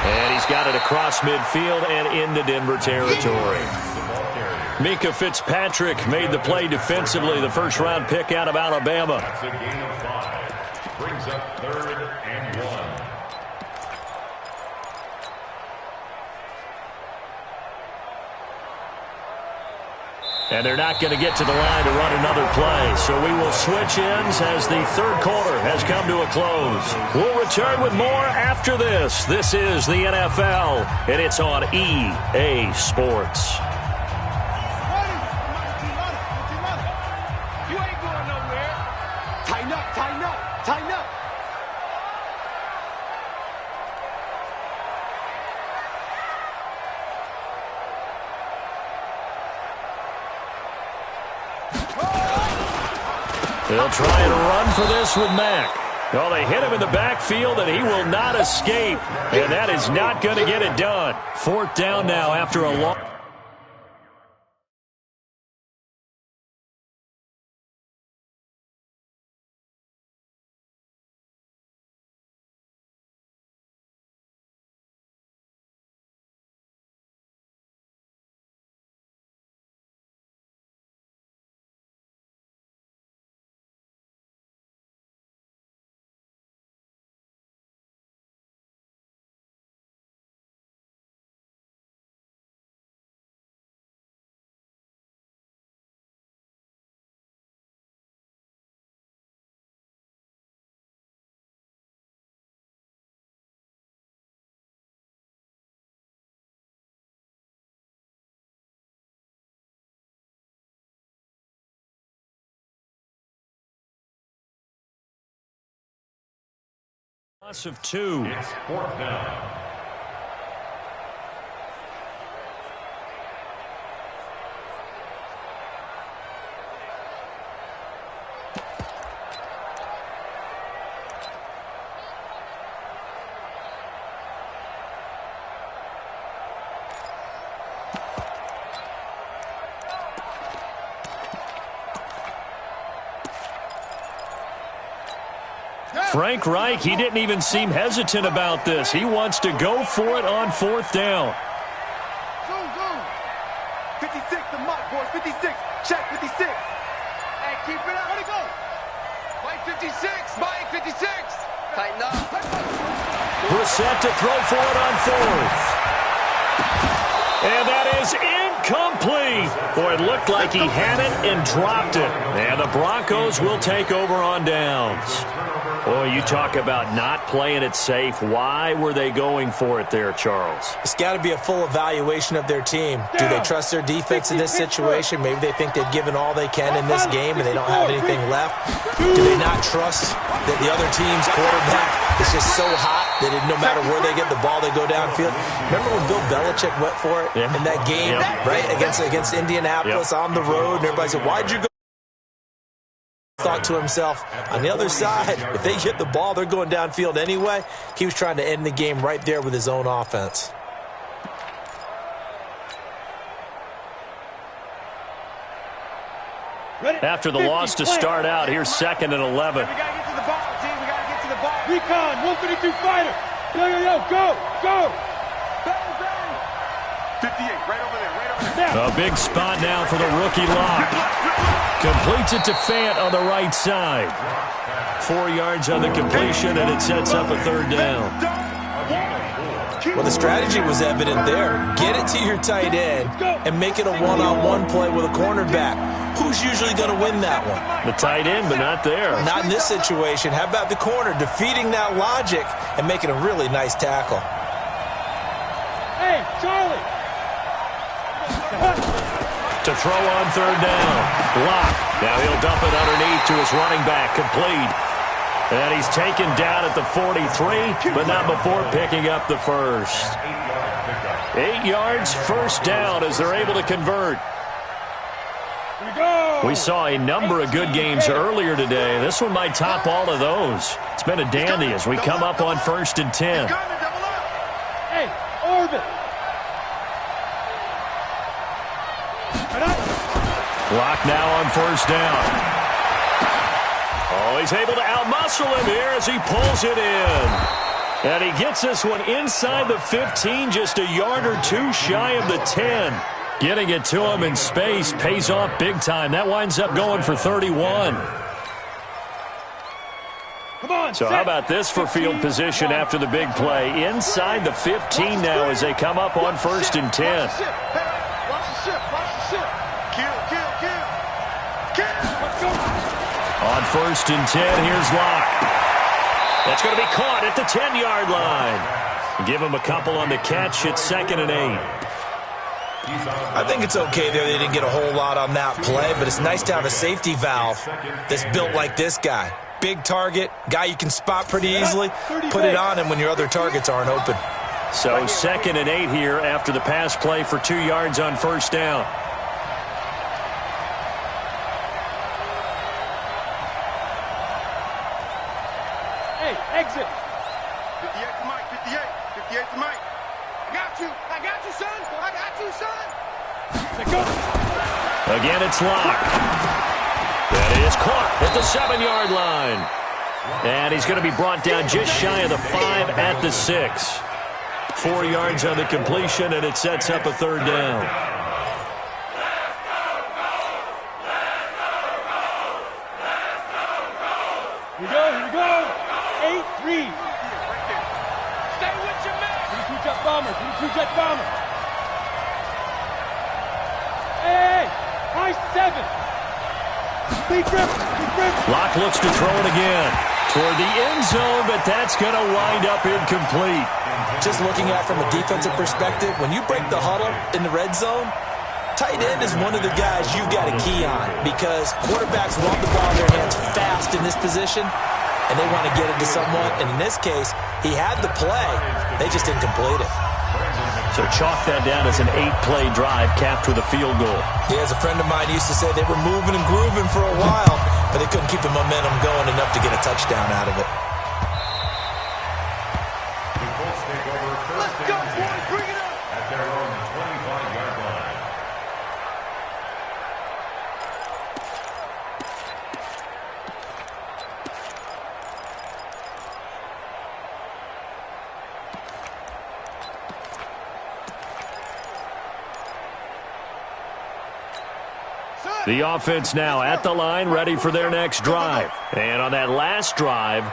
And he's got it across midfield and into Denver territory. Mika Fitzpatrick made the play defensively, the first-round pick out of Alabama. That's a gain of 5. Brings up 3rd and 1. And they're not going to get to the line to run another play. So we will switch ends as the 3rd quarter has come to a close. We'll return with more after this. This is the NFL, and it's on EA Sports. You ain't going nowhere. Tighten up. They'll try and run for this with Mack. Well, they hit him in the backfield, and he will not escape. And that is not going to get it done. 4th down now after a long... Loss of 2. It's 4th down. Frank Reich, he didn't even seem hesitant about this. He wants to go for it on 4th down. Zoom, zoom. 56, the mark, boys. 56. Check 56. Hey, keep it up. Where'd it go? Mike 56. Mike 56. Tighten up. Brissett to throw for it on 4th. And that is incomplete. Boy, it looked like he had it and dropped it. And the Broncos will take over on downs. Boy, you talk about not playing it safe. Why were they going for it there, Charles? It's got to be a full evaluation of their team. Do they trust their defense in this situation? Maybe they think they've given all they can in this game and they don't have anything left. Do they not trust that the other team's quarterback is just so hot that no matter where they get the ball, they go downfield? Remember when Bill Belichick went for it in that game, right, against Indianapolis on the road, and everybody said, why'd you go? Thought to himself, on the other side, if they get the ball, they're going downfield anyway. He was trying to end the game right there with his own offense. After the loss to start out, here's 2nd and 11. We got to get to the ball, team. We got to get to the ball. Recon, 132 fighter. Yo, yo, yo, go, go. Bang, bang. 58, right over there. A big spot now for the rookie Locke. Completes it to Fant on the right side. 4 yards on the completion, and it sets up a 3rd down. Well, the strategy was evident there. Get it to your tight end and make it a one-on-one play with a cornerback. Who's usually going to win that one? The tight end, but not there. Not in this situation. How about the corner defeating that logic and making a really nice tackle? Hey, Charlie. To throw on 3rd down. Locke. Now he'll dump it underneath to his running back. Complete. And he's taken down at the 43, but not before picking up the first. 8 yards, 1st down as they're able to convert. We saw a number of good games earlier today. This one might top all of those. It's been a dandy as we come up on 1st and 10. Hey, orbit. Locke now on 1st down. Oh, he's able to outmuscle him here as he pulls it in. And he gets this one inside the 15, just a yard or 2 shy of the 10. Getting it to him in space pays off big time. That winds up going for 31. Come on, so how about this for field position after the big play? Inside the 15 now as they come up on 1st and 10. On 1st and 10, here's Locke. That's going to be caught at the 10-yard line. Give him a couple on the catch. It's 2nd and 8. I think it's okay there. They didn't get a whole lot on that play, but it's nice to have a safety valve that's built like this guy. Big target, guy you can spot pretty easily. Put it on him when your other targets aren't open. So 2nd and 8 here after the pass play for 2 yards on 1st down. Exit. 58 to Mike, 58. 58 to Mike. I got you, son. I got you, son. Again, it's Locke. That is caught at the 7-yard line. And he's going to be brought down just shy of the 5 at the 6. 4 yards on the completion, and it sets up a 3rd down. Here we go. 8-3. Stay with your man. 32-jet bomber. Hey, high 7. Big grip. Locke looks to throw it again toward the end zone, but that's going to wind up incomplete. Just looking at it from a defensive perspective, when you break the huddle in the red zone, tight end is one of the guys you've got to key on because quarterbacks want the ball in their hands fast in this position. and they want to get it to someone. And in this case, he had the play. They just didn't complete it. So chalk that down as an 8-play drive capped with a field goal. Yeah, as a friend of mine used to say, they were moving and grooving for a while, but they couldn't keep the momentum going enough to get a touchdown out of it. The Colts take over first and 10 Bring it up! at their own 25-yard line. The offense now at the line, ready for their next drive. And on that last drive,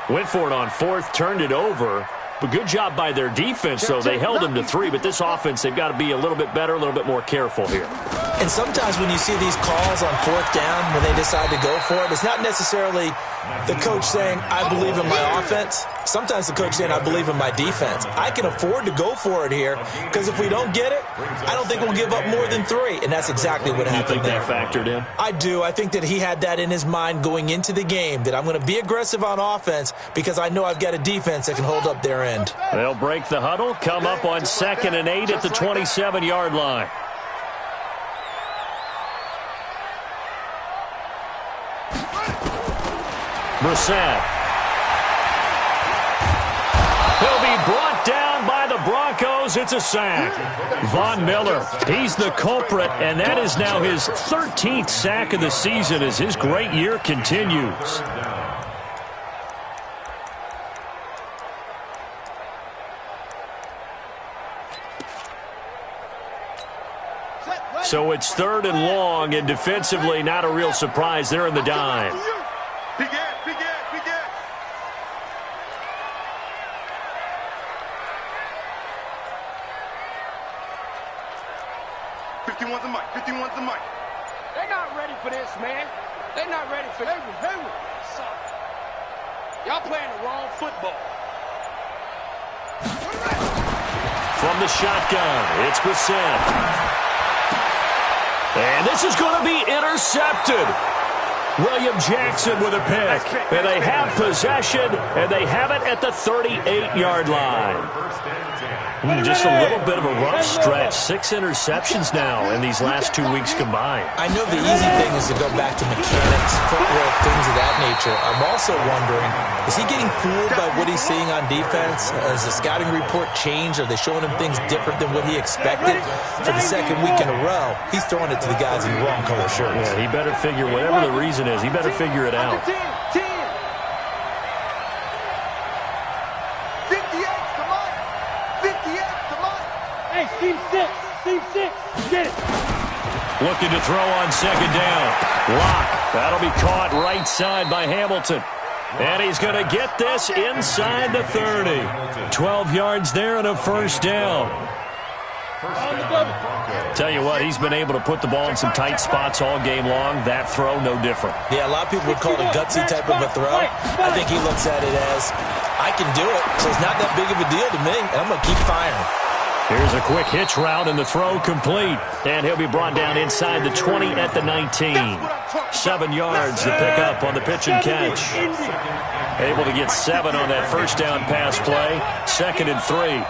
went for it on fourth, turned it over. But good job by their defense, though. They held them to 3, but this offense, they've got to be a little bit better, a little bit more careful here. And sometimes when you see these calls on fourth down, when they decide to go for it, it's not necessarily the coach saying, I believe in my offense. Sometimes the coach saying, I believe in my defense. I can afford to go for it here because if we don't get it, I don't think we'll give up more than 3. And that's exactly what happened there. You think that factored in? I do. I think that he had that in his mind going into the game, that I'm going to be aggressive on offense because I know I've got a defense that can hold up their end. They'll break the huddle, come up on 2nd and 8 at the 27-yard line. Brissett. He'll be brought down by the Broncos. It's a sack. Von Miller, he's the culprit, and that is now his 13th sack of the season as his great year continues. So it's 3rd and long, and defensively not a real surprise. They're in the dime. Big ass, big ass, big ass. "51's the mic, 51's the mic." They're not ready for this, man. They're not ready for this. Y'all playing the wrong football. From the shotgun, it's Brissett. And this is going to be intercepted. William Jackson with a pick. And they have possession, and they have it at the 38-yard line. Just a little bit of a rough stretch. 6 interceptions now in these last 2 weeks combined. I know the easy thing is to go back to mechanics, footwork, things of that nature. I'm also wondering, is he getting fooled by what he's seeing on defense? Has the scouting report changed? Are they showing him things different than what he expected? For the second week in a row, he's throwing it to the guys in the wrong color shirts. Yeah, he better figure, whatever the reason is, he better figure it out. 6, get it. Looking to throw on 2nd down. Lock. That'll be caught right side by Hamilton. And he's going to get this inside the 30. 12 yards there and a 1st down. Tell you what, he's been able to put the ball in some tight spots all game long. That throw, no different. Yeah, a lot of people would call it a gutsy type of a throw. I think he looks at it as, I can do it, so it's not that big of a deal to me, and I'm going to keep firing. Here's a quick hitch route, and the throw complete. And he'll be brought down inside the 20 at the 19. 7 yards to pick up on the pitch and catch. Able to get 7 on that 1st down pass play. 2nd and 3.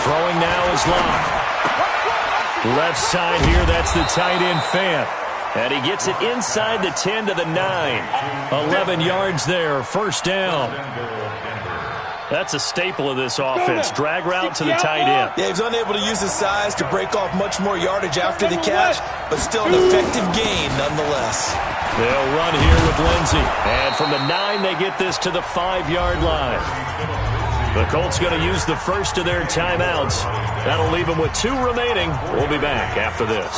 Throwing now is Locke. Left side here, that's the tight end Fant. And he gets it inside the 10 to the 9. 11 yards there, 1st down. That's a staple of this offense. Drag route to the tight end. Yeah, he's unable to use his size to break off much more yardage after the catch, but still an effective gain nonetheless. They'll run here with Lindsey. And from the 9, they get this to the 5-yard line. The Colts going to use the first of their timeouts. That'll leave them with 2 remaining. We'll be back after this.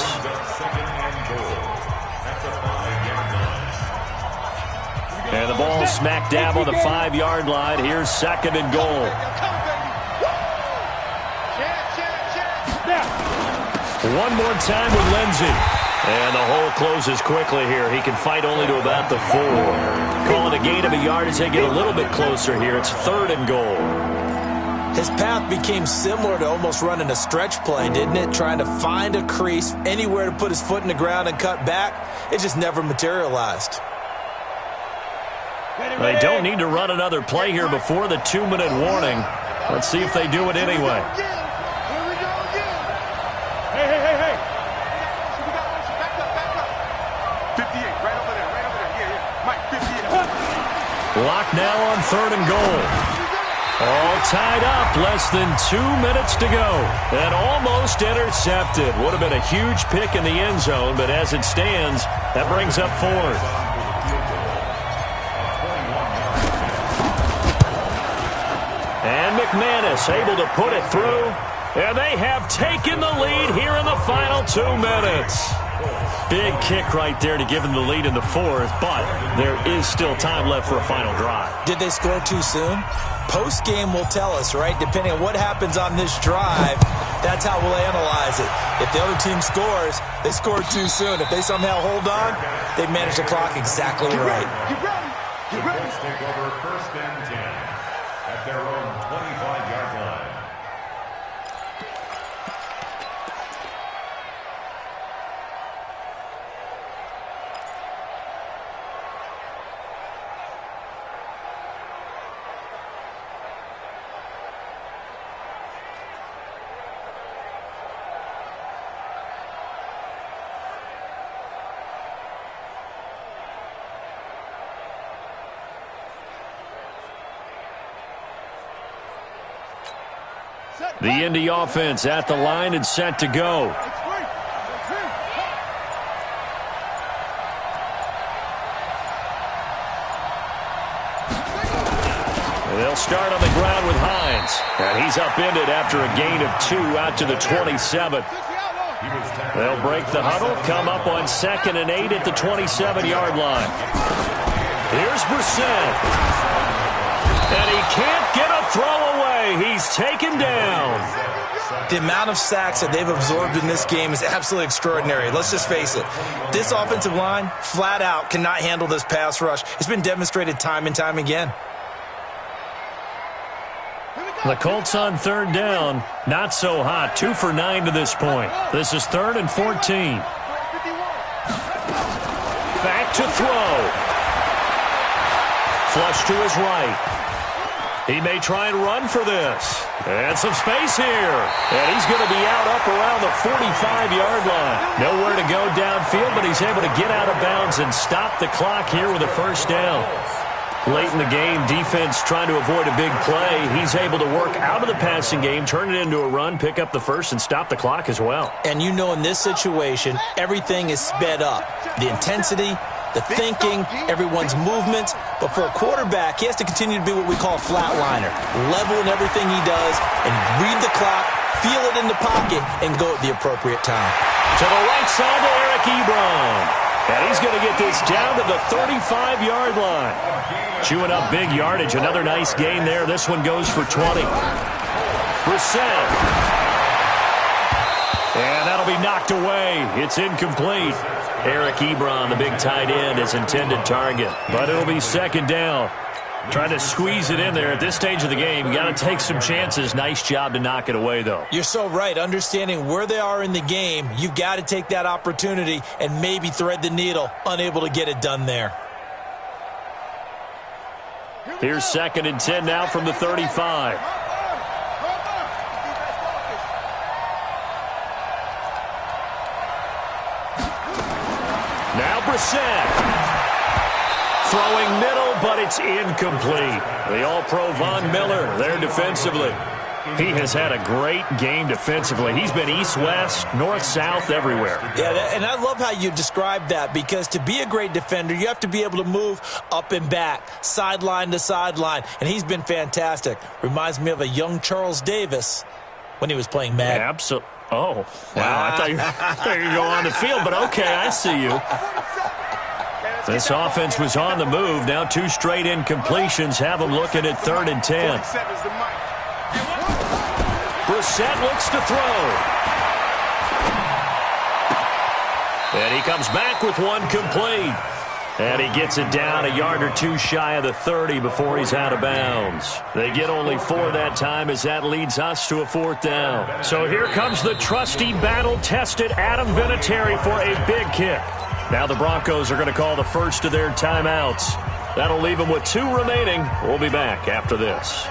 And the ball smack dab on the 5-yard line. Here's 2nd and goal. One more time with Lindsey. And the hole closes quickly here. He can fight only to about the 4. Calling a gain of a yard as they get a little bit closer here. It's 3rd and goal. His path became similar to almost running a stretch play, didn't it? Trying to find a crease, anywhere to put his foot in the ground and cut back. It just never materialized. They don't need to run another play here before the 2-minute warning. Let's see if they do it anyway. Hey. 58, right over there. Yeah. Mike, 58. Locked now on 3rd and goal. All tied up, less than 2 minutes to go. And almost intercepted. Would have been a huge pick in the end zone, but as it stands, that brings up 4th. And McManus able to put it through. And they have taken the lead here in the final 2 minutes. Big kick right there to give them the lead in the 4th, but there is still time left for a final drive. Did they score too soon? Post-game will tell us, right? Depending on what happens on this drive, that's how we'll analyze it. If the other team scores, they scored too soon. If they somehow hold on, they managed the clock exactly right. Get ready. Let's take over 1st and 10 at their own 25-yard line. The Indy offense at the line and set to go. They'll start on the ground with Hines. And he's upended after a gain of 2 out to the 27. They'll break the huddle, come up on 2nd and 8 at the 27-yard line. Here's Brissett. And he can't get a throw away. He's taken down. The amount of sacks that they've absorbed in this game is absolutely extraordinary. Let's just face it. This offensive line, flat out, cannot handle this pass rush. It's been demonstrated time and time again. The Colts on 3rd down. Not so hot. 2 for 9 to this point. This is 3rd and 14. Back to throw. Flush to his right. He may try and run for this. And some space here. And he's going to be out up around the 45-yard line. Nowhere to go downfield, but he's able to get out of bounds and stop the clock here with a 1st down. Late in the game, defense trying to avoid a big play. He's able to work out of the passing game, turn it into a run, pick up the 1st, and stop the clock as well. And you know in this situation, everything is sped up. The intensity, the thinking, everyone's movements. But for a quarterback, he has to continue to be what we call a flatliner. Level in everything he does and read the clock, feel it in the pocket, and go at the appropriate time. To the right side to Eric Ebron. And he's going to get this down to the 35-yard line. Chewing up big yardage. Another nice gain there. This one goes for 20. Brissett. And that'll be knocked away. It's incomplete. Eric Ebron, the big tight end, his intended target. But it'll be 2nd down. Trying to squeeze it in there at this stage of the game. You got to take some chances. Nice job to knock it away, though. You're so right. Understanding where they are in the game, you've got to take that opportunity and maybe thread the needle. Unable to get it done there. Here's 2nd and 10 now from the 35. Now Brissett. Throwing middle, but it's incomplete. The All-Pro Von Miller there defensively. He has had a great game defensively. He's been east-west, north-south, everywhere. Yeah, and I love how you described that, because to be a great defender, you have to be able to move up and back, sideline to sideline, and he's been fantastic. Reminds me of a young Charles Davis when he was playing Madden. Absolutely. Oh, wow. I thought you were going to go on the field, but okay, I see you. This offense was on the move. Now 2 straight incompletions have them looking at 3rd and 10. Brissett looks to throw. And he comes back with one complete. And he gets it down a yard or two shy of the 30 before he's out of bounds. They get only 4 that time as that leads us to a 4th down. So here comes the trusty, battle-tested Adam Vinatieri for a big kick. Now the Broncos are going to call the first of their timeouts. That'll leave them with 2 remaining. We'll be back after this.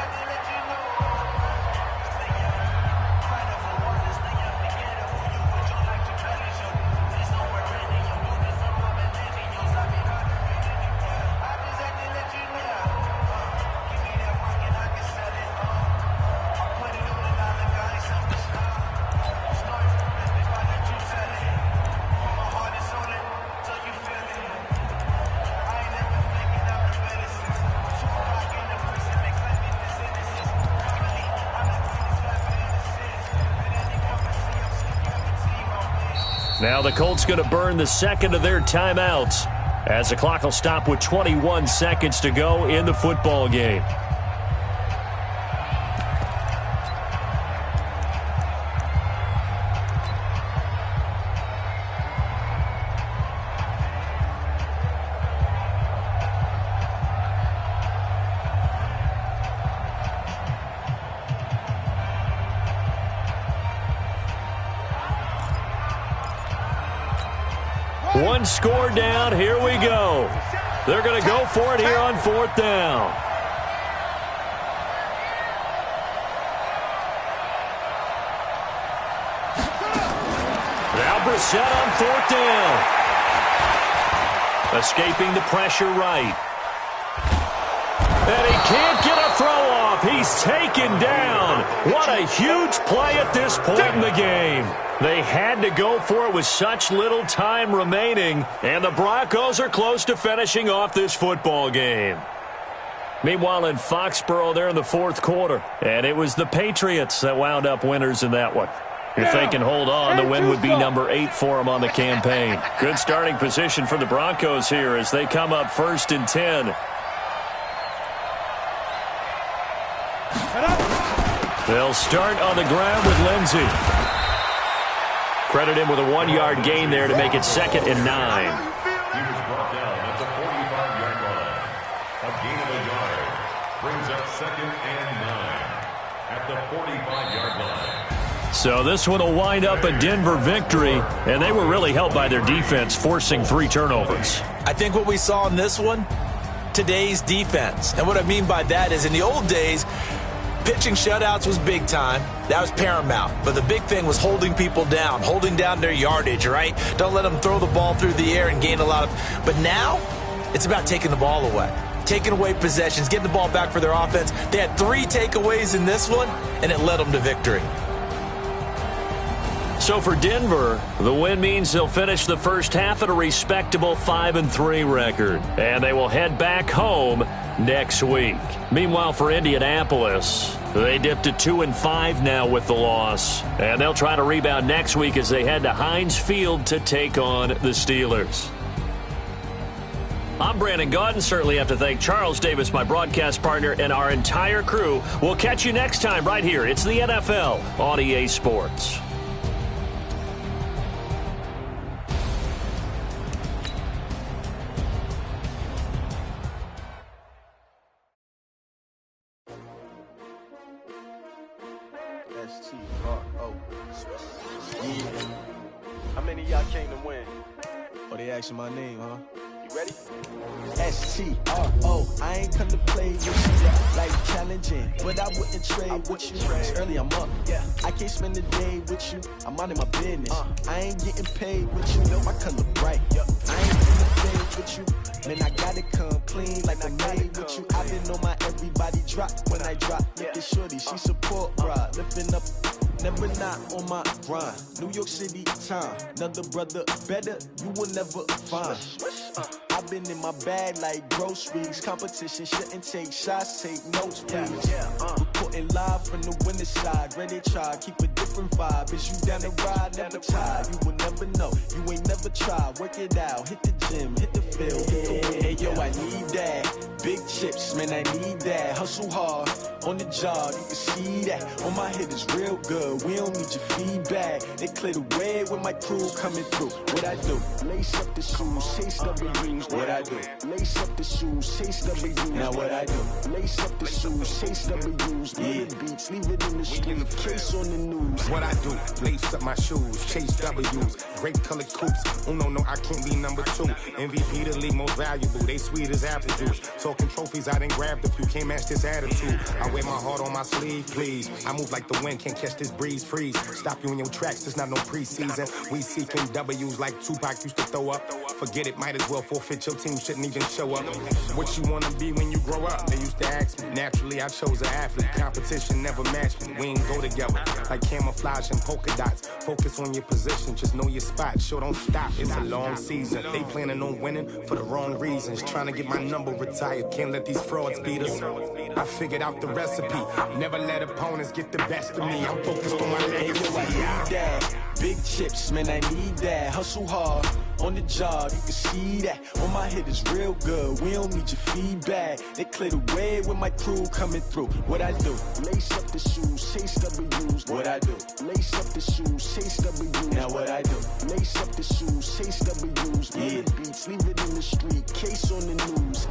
Now the Colts going to burn the second of their timeouts as the clock will stop with 21 seconds to go in the football game. One score down. Here we go. They're going to go for it here on 4th down. Now Brissett on 4th down. Escaping the pressure right. And he can't get a throw off. He's taken down. What a huge play at this point in the game. They had to go for it with such little time remaining, and the Broncos are close to finishing off this football game. Meanwhile, in Foxborough, they're in the 4th quarter, and it was the Patriots that wound up winners in that one. If they can hold on, the win would be number 8 for them on the campaign. Good starting position for the Broncos here as they come up 1st and 10. They'll start on the ground with Lindsey. Credit him with a 1-yard gain there to make it 2nd and 9. He was brought down at the 45-yard line. A gain of a yard brings up 2nd and 9 at the 45-yard line. So this one will wind up a Denver victory, and they were really helped by their defense, forcing 3 turnovers. I think what we saw in this one, today's defense. And what I mean by that is in the old days, pitching shutouts was big time. That was paramount. But the big thing was holding people down, holding down their yardage, right? Don't let them throw the ball through the air and gain a lot of... But now, it's about taking the ball away. Taking away possessions, getting the ball back for their offense. They had 3 takeaways in this one, and it led them to victory. So for Denver, the win means they'll finish the first half at a respectable 5-3 record. And they will head back home next week. Meanwhile, for Indianapolis, they dipped to 2-5 now with the loss. And they'll try to rebound next week as they head to Heinz Field to take on the Steelers. I'm Brandon Gaudin. Certainly have to thank Charles Davis, my broadcast partner, and our entire crew. We'll catch you next time right here. It's the NFL on EA Sports. How many of y'all came to win? Oh, they asking my name, huh? You ready? S-T-R-O. I ain't come to play with you like challenging, but I wouldn't trade with you. It's early, I'm up. I can't spend the day with you. I'm minding my business. I ain't getting paid with you. My color bright. I ain't in the fade with you. Man, I gotta come clean like I made with you. I been on my everybody drop when I drop. Look at shorty, she support, bruh. Lifting up. Never not on my grind. New York City time. Another brother better, you will never find. I've been in my bag like groceries. Competition shouldn't take shots, take notes, please. Reporting live from the winter side. Ready to try, keep a different vibe. Is you down the ride, never tired. You will never know, you ain't never tried. Work it out, hit the gym, hit the field, hit the wind. Hey yo, I need that. Big chips, man, I need that. Hustle hard, on the job, you can see that. On my head is real good, we don't need your feedback. They clear the way with my crew coming through. What I do? Lace up the shoes, chase W's. What I do? Lace up the shoes, chase W's. Now what I do? Lace up the shoes, chase W's. Yeah, beats, leave it in the street, case on the news. What I do? Lace up my shoes, chase W's. Great colored coops. Oh no, I can't be number 2. MVP the league most valuable. They sweet as apple juice. Talking trophies, I done grabbed a few. Can't match this attitude. I wear my heart on my sleeve, please. I move like the wind, can't catch this breeze. Freeze. Stop you in your tracks. There's not no preseason. We seeking W's like Tupac used to throw up. Forget it, might as well forfeit. Your team shouldn't even show up. What you wanna be when you grow up? They used to ask me. Naturally, I chose an athlete. Competition never matched me. We ain't go together like camouflage and polka dots. Focus on your position, just know your spot. Sure, don't stop. It's a long season. They planning on winning for the wrong reasons. Trying to get my number retired. Can't let these frauds beat us. I figured out the recipe. Never let opponents get the best of me. I'm focused on my legacy. I need that. Big chips, man, I need that. Hustle hard, on the job, you can see that. On my head is real good, we don't need your feedback. They clear the way with my crew coming through. What I do? Lace up the shoes, chase W's. What I do? Lace up the shoes, chase W's. Now what I do? Lace up the shoes, chase W's. Yeah, beats, leave it in the street, case on the news.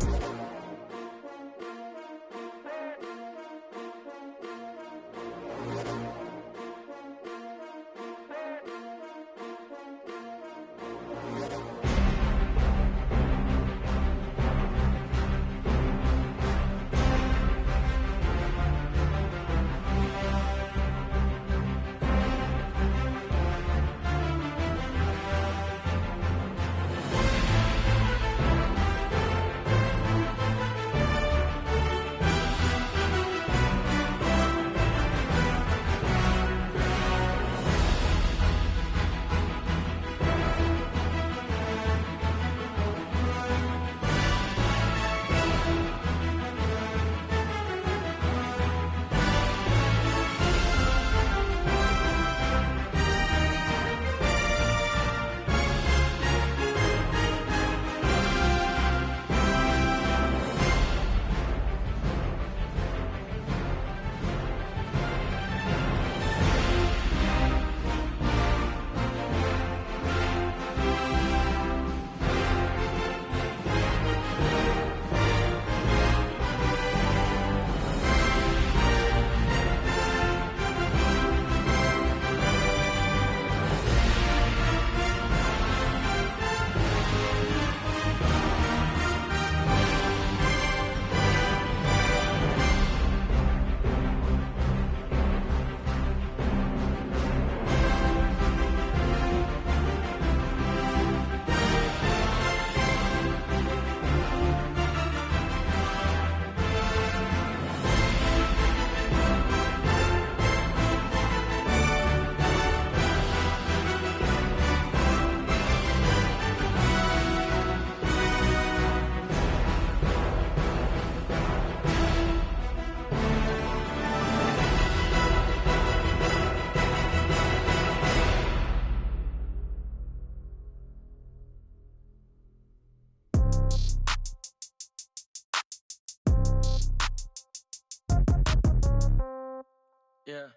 Yeah.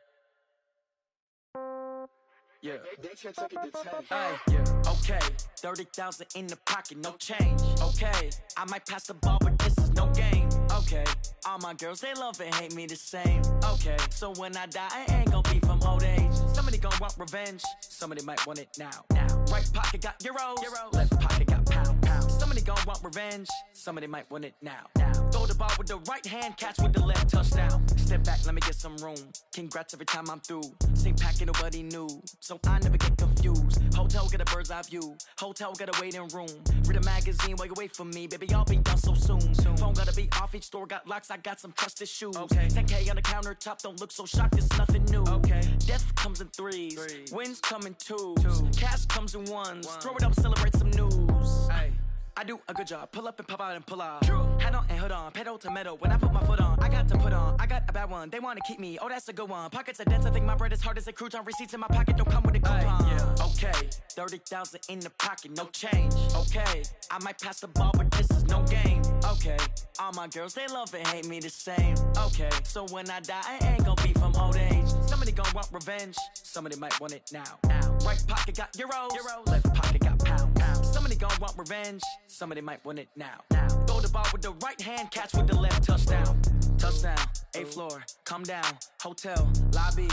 Yeah. Hey, yeah. Okay. 30,000 in the pocket, no change. Okay. I might pass the ball, but this is no game. Okay. All my girls, they love and hate me the same. Okay. So when I die, I ain't gon' be from old age. Somebody gon' want revenge. Somebody might want it now. Right pocket got euros. Left pocket got pound. Somebody gon' want revenge. Somebody might want it now. Throw the ball with the right hand, catch with the left, touchdown. Step back, let me get some room. Congrats every time I'm through. Same packet, nobody knew, so I never get confused. Hotel got a bird's eye view. Hotel got a waiting room. Read a magazine while you wait for me, baby. I'll be done so soon. Phone gotta be off. Each store got locks. I got some trusted shoes. 10K on the countertop. Don't look so shocked. It's nothing new. Death comes in threes. Wins come in twos. Cash comes in ones. Throw it up, celebrate some news. I do a good job. Pull up and pop out and pull out. Hat on and hood on, pedal to metal. When I put my foot on, I got to put on. I got a bad one, they wanna keep me. Oh, that's a good one. Pockets are dense, I think my bread is hard as a crouton. Receipts in my pocket don't come with a coupon. Yeah. Okay, 30,000 in the pocket, no change. Okay, I might pass the ball, but this is no game. Okay, all my girls, they love and hate me the same. Okay, so when I die, I ain't gon' be from old age. Somebody gon' want revenge, somebody might want it now. Right pocket got euros, left pocket got pounds. Somebody gon' want revenge, somebody might want it now. Throw the ball with the right hand, catch with the left, touchdown. Touchdown, 8th floor, come down, hotel, lobby.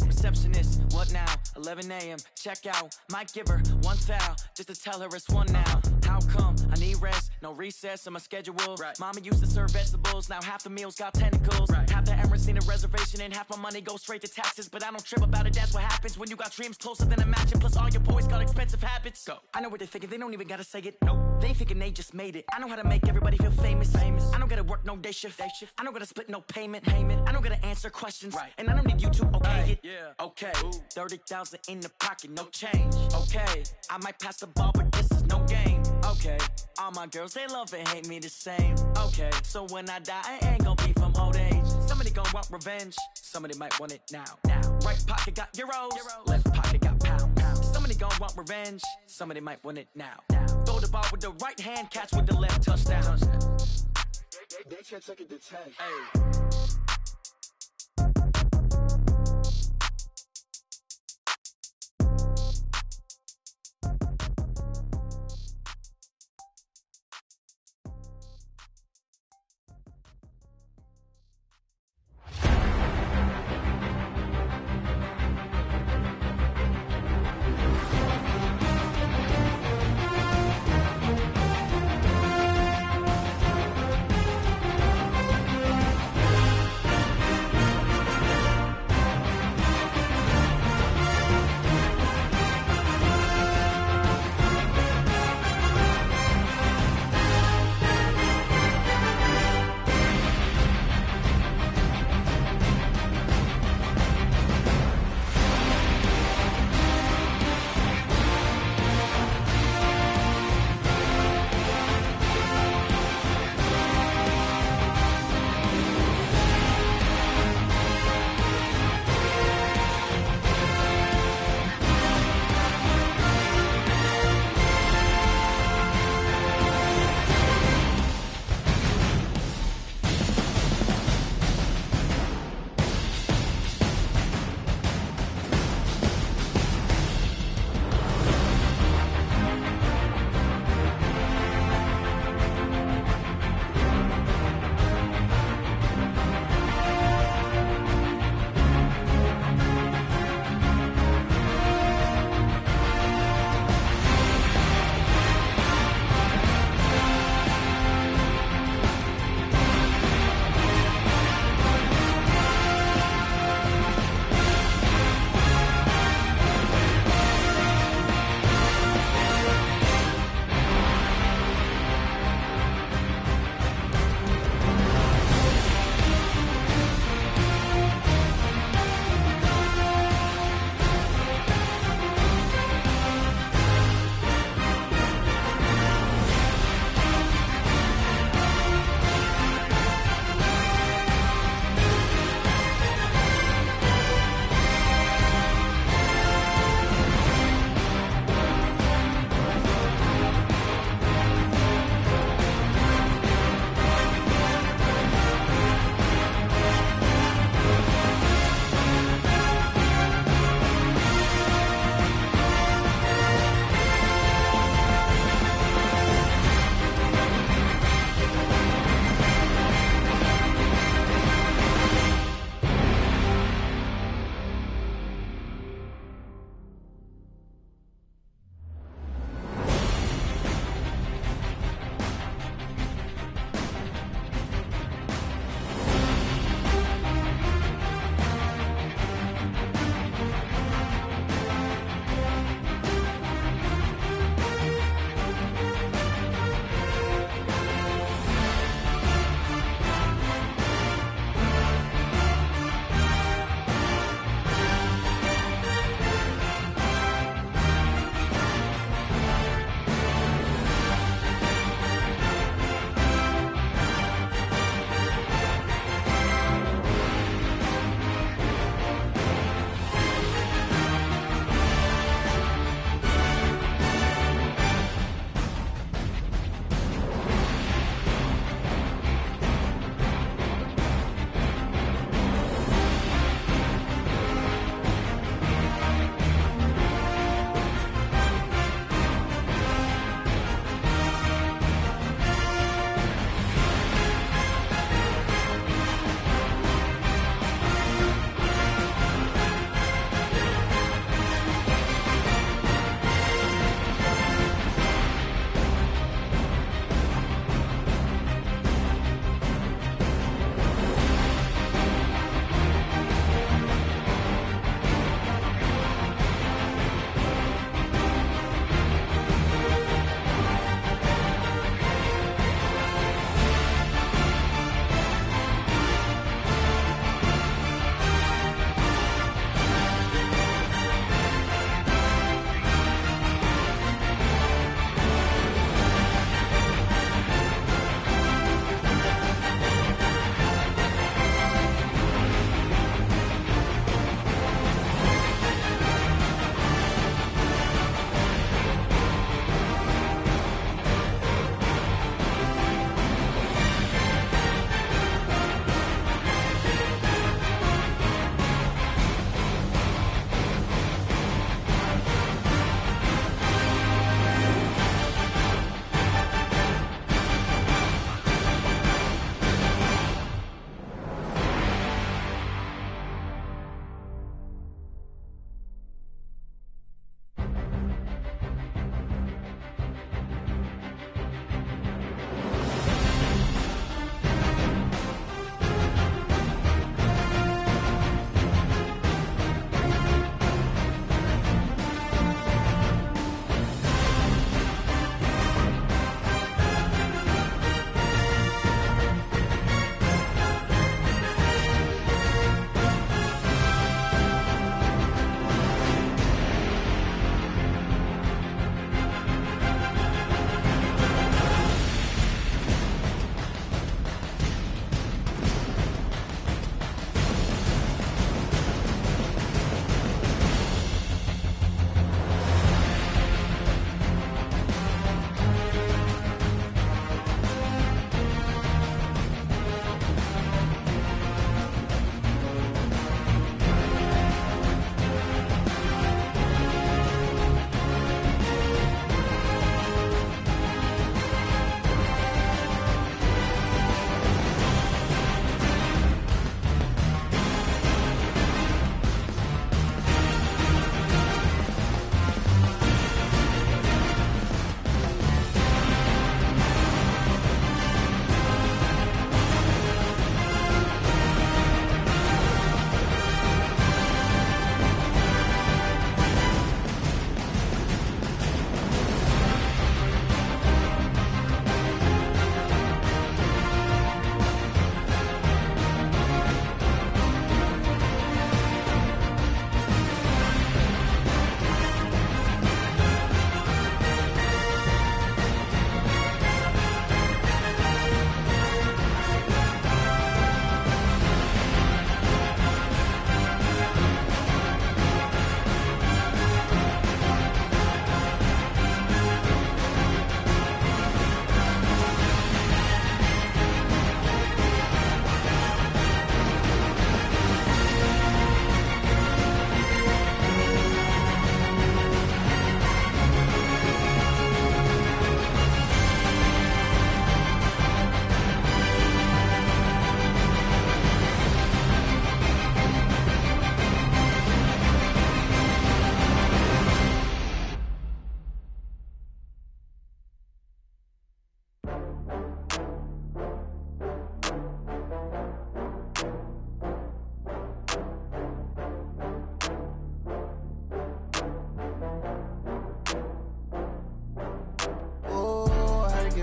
Receptionist, what now? 11 a.m. check out. Might give her one foul just to tell her it's one now. How come? I need rest, no recess in my schedule. Right. Mama used to serve vegetables, now half the meals got tentacles. Right. Half the errands need a reservation and half my money goes straight to taxes. But I don't trip about it, that's what happens when you got dreams closer than a match. Plus all your boys got expensive habits. Go. I know what they're thinking, they don't even gotta say it. Nope. They thinking they just made it. I know how to make everybody feel famous. I don't gotta work no day shift. I don't gotta split no payment. I don't gotta answer questions. Right. And I don't need you to okay it. Yeah. Okay, 30,000 in the pocket, no change. Okay, I might pass the ball, but this is no game. Okay, all my girls, they love and hate me the same. Okay, so when I die, I ain't gon' be from old age. Somebody gon' want revenge, somebody might want it now. Right pocket got euros, left pocket got pounds. Somebody gon' want revenge, somebody might want it now. Throw the ball with the right hand, catch with the left, touchdown. They can't take it to 10. Hey.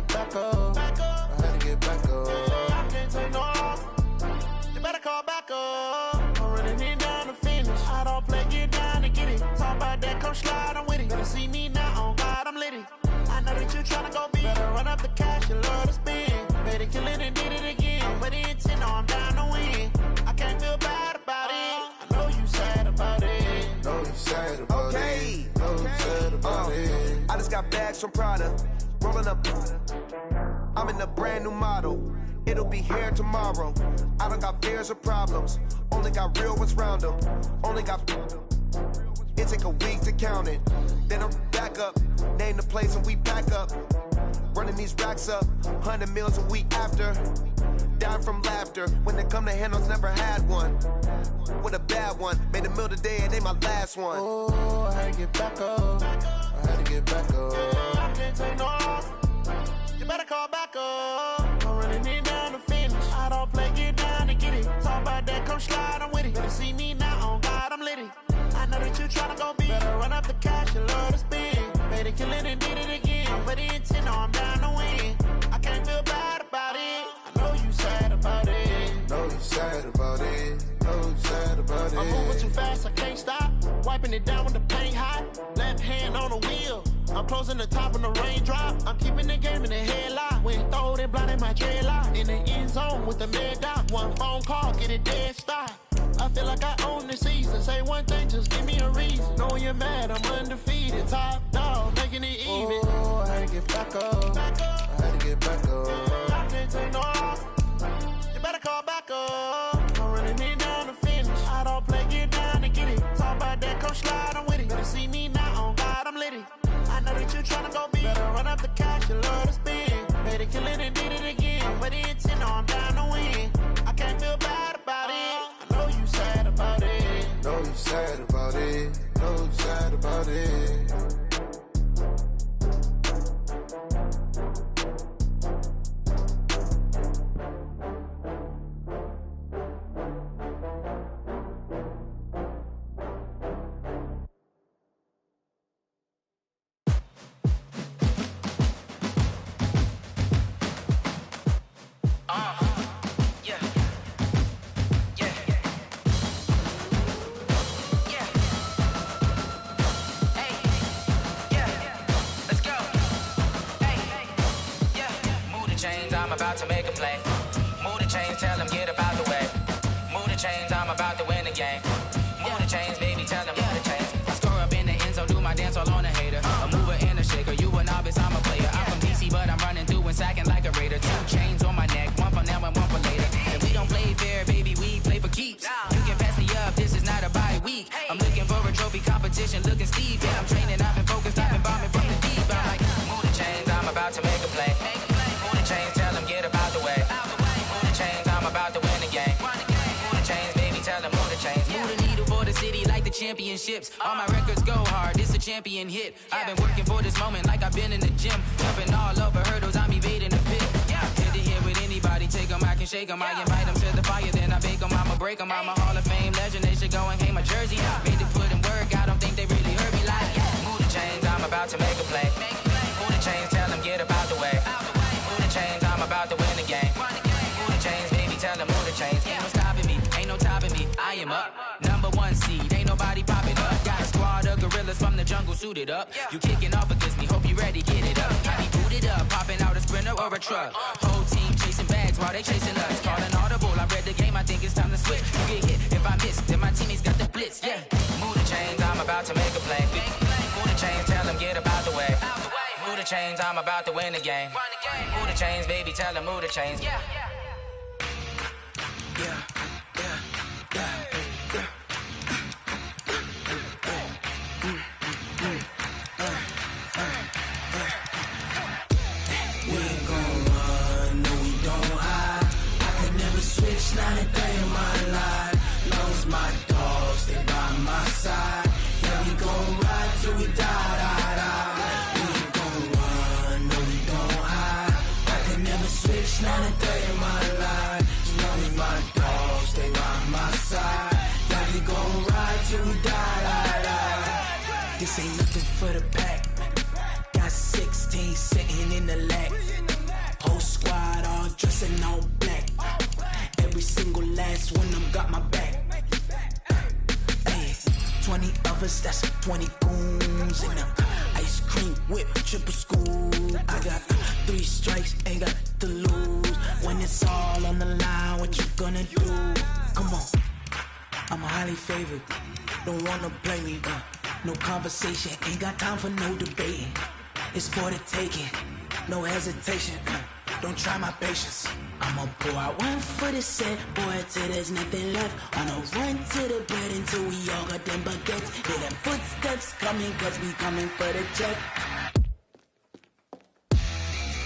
get back up. I had to get back up. I can't take no loss. You better call back up. I'm running it down to finish. I don't play, get down to get it. Talk about that, come slide, I'm with it. Better see me now, on God, I'm litty. I know that you tryna go big. Better run up the cash, you love to spend. Better kill it and did it again. But the intent, no, I'm down to win. I can't feel bad about it. I know you sad about it. Know you sad about it. Know you sad about it. I just got bags from Prada. Rolling up. I'm in a brand new model. It'll be here tomorrow. I don't got fears or problems. Only got real ones round them. Only got. It take a week to count it. Then I'm back up. Name the place and we pack up. Running these racks up. 100 meals a week after. Down from laughter. When they come to handles, never had one. With a bad one. Made a meal today and ain't my last one. Oh, I had to get back up. I had to get back up. I can't take no loss. You better call back up. I'm running it down to finish. I don't play, get down to get it. Talk about that, come slide, I'm with it. Better see me now, on God, I'm litty. I know that you tryna go big. Better run up the cash, you love to spend. Better kill it and did it again. But the intent, no, I'm down to win. I can't feel bad about it. I know you sad about it. Know you sad about it. Know you sad about it. I'm moving too fast, I can't stop. Wiping it down with the paint hot. Left hand on the wheel. I'm closing the top when the raindrop. I'm keeping the game in the headlock. When throw it blind in my dreadlock. In the end zone with the mad dot. One phone call, get it dead stop. I feel like I own the season. Say one thing, just give me a reason. Knowing you're mad, I'm undefeated. Top dog, making it even. Oh, I had to get back up. I had to get back up. I can't take no loss. You better call back up. I'm running it down to finish. I don't play, get down to get it. Talk about that, come slide, I'm with it. Better see me now, on God, I'm litty. I know that you tryna go big. Better run up the cash, you love to spend. Better kill it and did it again. But the intent, no, I'm down to win. I can't feel bad about it. I know you sad about it. Know you sad about it. Know you sad about it. I'm about to make a play. Move the chains, tell them get up out the way. Move the chains, I'm about to win the game. Move the chains, baby, tell them move the chains. I score up in the end zone, do my dance all on a hater. A mover and a shaker, you a novice, I'm a player. I'm from DC, but I'm running through and sacking like a raider. 2 chains on my neck, one for now and one for later. And we don't play fair, baby, we play for keeps. You can pass me up, this is not a bye week. I'm looking for a trophy competition, looking steep. Yeah, I'm training, I've been focused, I've been bombing from the deep. I'm like, move the chains, I'm about to make a play. Move the chains, tell them get up out the way. Move the chains, I'm about to win the game. Move the chains, baby, tell them move the chains. Move the needle for the city like the championships. All my records go hard, this a champion hit. I've been working for this moment like I've been in the gym. Jumping all over hurdles, I'm evading the pit. Hit to hit with anybody, take them, I can shake them. I invite them to the fire, then I bake them, I'ma break them. I'm a Hall of Fame legend, they should go and hang my jersey. Made to put in work, I don't think they really heard me like. Move the chains, I'm about to make a play. Move the chains, tell them get up out the way. Move the chains, I'm about to win the game. Move the chains, baby, tell them move the chains. Ain't no stopping me, ain't no topping me, I am up. #1 seed, ain't nobody popping up. Got a squad of gorillas from the jungle suited up. You kicking off against me, hope you ready, get it up. I be booted up, popping out a Sprinter or a truck. Whole team chasing bags while they chasing us. Calling audible, I read the game, I think it's time to switch. You get hit, if I miss, then my teammates got the blitz, yeah. Move the chains, I'm about to make a play. Move the chains, tell them get up out the way. Move the chains, I'm about to win the game. Move the chains, baby, tell them move the chains. Yeah. We ain't gon' run, no we don't hide. I could never switch, not a day in my life. Long as my dogs, they by my side. Yeah, we gon' ride till we die. We ain't gon' run, no we don't hide. I could never switch, not a day in my life. As long as my dogs, they by my side. Yeah, we gon' ride till we die. This ain't nothing for the pack. Got 16 sitting in the lap. Cause that's 20 goons in the ice cream whip, triple scoop. I got 3 strikes, ain't got to lose. When it's all on the line, what you gonna do? Come on, I'm highly favored. Don't wanna play me, no conversation, ain't got time for no debating. It's for the taking, no hesitation. Don't try my patience. I'ma pour out one for the set, boy, till there's nothing left. On a run to the bread until we all got them baguettes. Hear them footsteps coming, cause we coming for the check.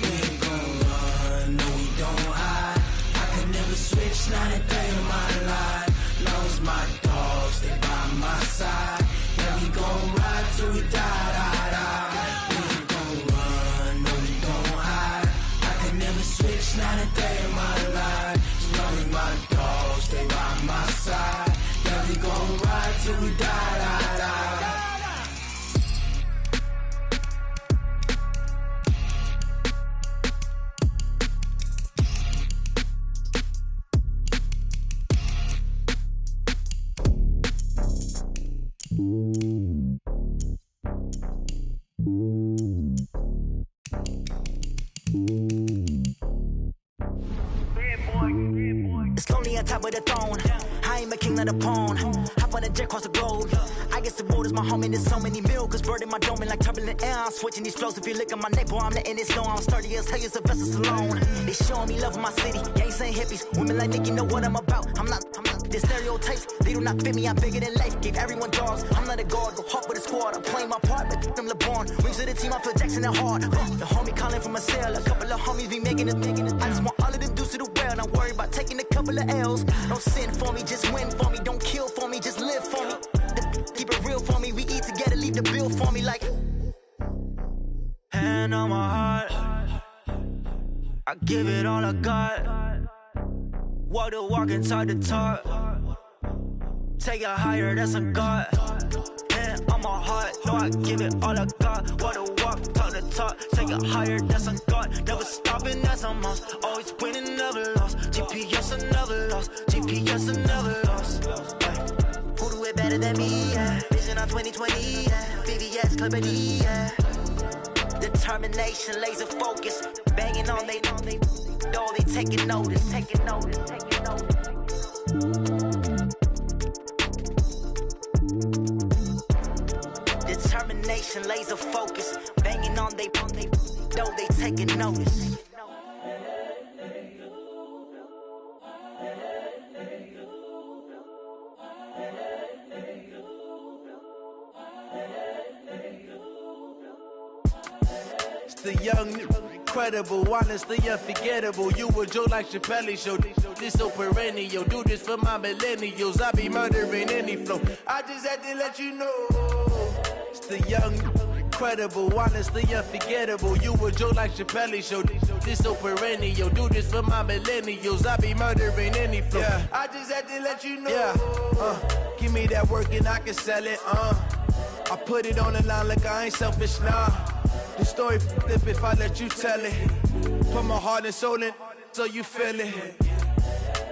We ain't gon' run, no we don't hide. I can never switch, not a day in my life. Long as my dogs, they by my side. Yeah, we gon' ride till we die, die, die. We ain't gon' run, no we don't hide. I can never switch, not a day in my life. As long as my dogs, they by my side. Yeah, we gon' ride till we die, die, die. It's lonely on top of the throne. I ain't a king of the pawn. Hop on a jet across the globe. I guess the road is my home and there's so many miracles burning my dome and like turbulent air. I'm switching these flows. If you look at my neck, boy, I'm letting it slow. I'm sturdy as hell, as a vessel alone. They showing me love in my city. Gangs ain't hippies. Women like Nicki know what I'm about. I'm not the stereotypes. They do not fit me. I'm bigger than life. Gave everyone dogs. I'm not a guard. Go hard with a squad. I'm playing my part, but them LeBron. Rings of the team. I feel Jackson and hard. The homie calling from a cell. A couple of homies be making it. I just want all of them dudes to the well. Not worry about taking a couple of L's. Don't sin for me, just win for me. Don't kill for me, just live for me. Keep it real for me. We eat together, leave the bill for me like. Hand on my heart, I give it all I got. Walk the walk inside the talk. Take it higher, that's a God. Hand on my heart, no, I give it all I got. Walk the walk, talk the talk. Take it higher, that's a God. Never stopping, that's a must. Always winning, never lost. GPS, I never lost. GPS, I never lost. Who do it better than me? Yeah. Vision on 2020. Yeah. VVS, Company. Yeah. Determination, laser focus. Banging on they door, they taking notice. Taking notice. Taking notice. Determination, laser focus. Banging on they door, they taking notice. The young, incredible, honestly unforgettable. You a joke like Chappelle show. This so perennial. Do this for my millennials. I be murdering any flow. I just had to let you know. It's the young, incredible, honestly unforgettable. You a joke like Chappelle show. This so perennial. Do this for my millennials. I be murdering any flow. Yeah. I just had to let you know. Yeah. Give me that work and I can sell it. I put it on the line like I ain't selfish now. The story flip if I let you tell it. Put my heart and soul in so you feel it.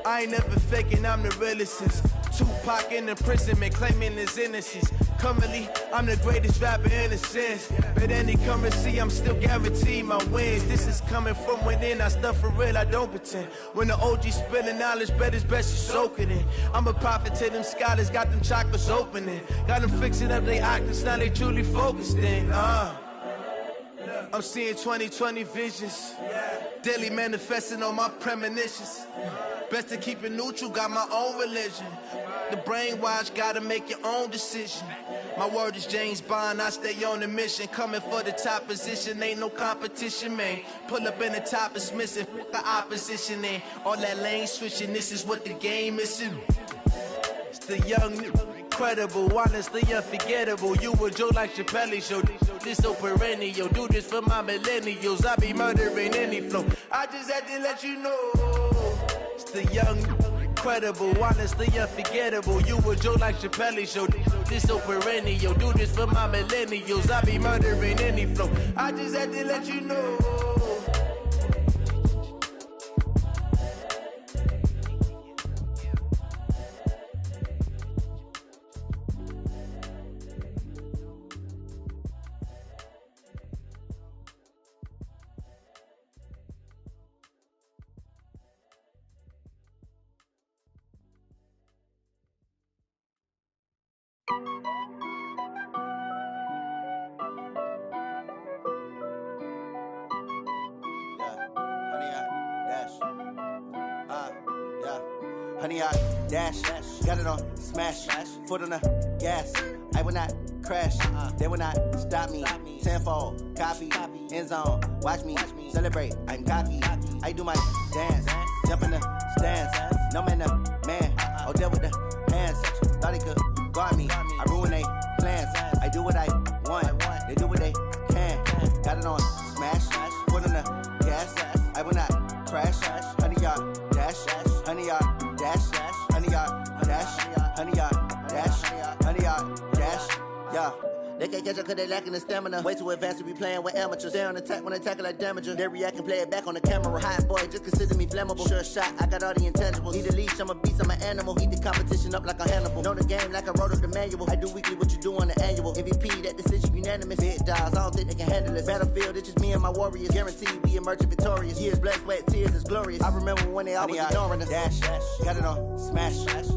I ain't never faking, I'm the realest since Tupac in imprisonment, claiming his innocence. Currently, I'm the greatest rapper in a sense. But any currency, I'm still guaranteed my wins. This is coming from within, I stuff for real, I don't pretend. When the OG spilling knowledge, bet it's best you soak it in. I'm a prophet to them scholars, got them chakras opening. Got them fixing up their octaves, now they truly focused in. I'm seeing 2020 visions. Daily manifesting on my premonitions. Best to keep it neutral, got my own religion. The brainwash, gotta make your own decision. My word is James Bond, I stay on the mission. Coming for the top position, ain't no competition, man. Pull up in the top, it's missing, the opposition, and all that lane switching, this is what the game is. It's the young, incredible, honestly unforgettable. You a joke like Chappelle show. This so perennial. Do this for my millennials. I be murdering any flow. I just had to let you know. It's the young, incredible, honestly unforgettable. You a joke like Chappelle show. This so perennial. Do this for my millennials. I be murdering any flow. I just had to let you know. Honey, I dash, got it on smash, foot on the gas. I will not crash, they will not stop me. Tenfold, copy, end zone, watch me celebrate. I'm cocky, I do my dance, jump in the stands. No man, the man, Odell with the hands. Thought he could guard me, I ruin they plans. I do what I want, they do what they can. Got it on smash, foot on the gas. I will not crash, honey, y'all dash, honey, y'all dash, honey, y'all dash, honey, y'all dash, honey, y'all dash, yeah. They can't catch up cause they lacking the stamina. Way too advanced to be playing with amateurs. Stay on attack when they tackle like damager. They react and play it back on the camera. Hot boy, just consider me flammable. Sure shot, I got all the intangibles. Need a leash, I'm a beast, I'm an animal. Heat the competition up like a Hannibal. Know the game like I wrote up the manual. I do weekly what you do on the annual. MVP, that decision unanimous. Big dogs, I don't think they can handle it. Battlefield, it's just me and my warriors. Guaranteed we emerging victorious. Years, blood, sweat, tears, it's glorious. I remember when they always ignoring us. Dash, got it on smash,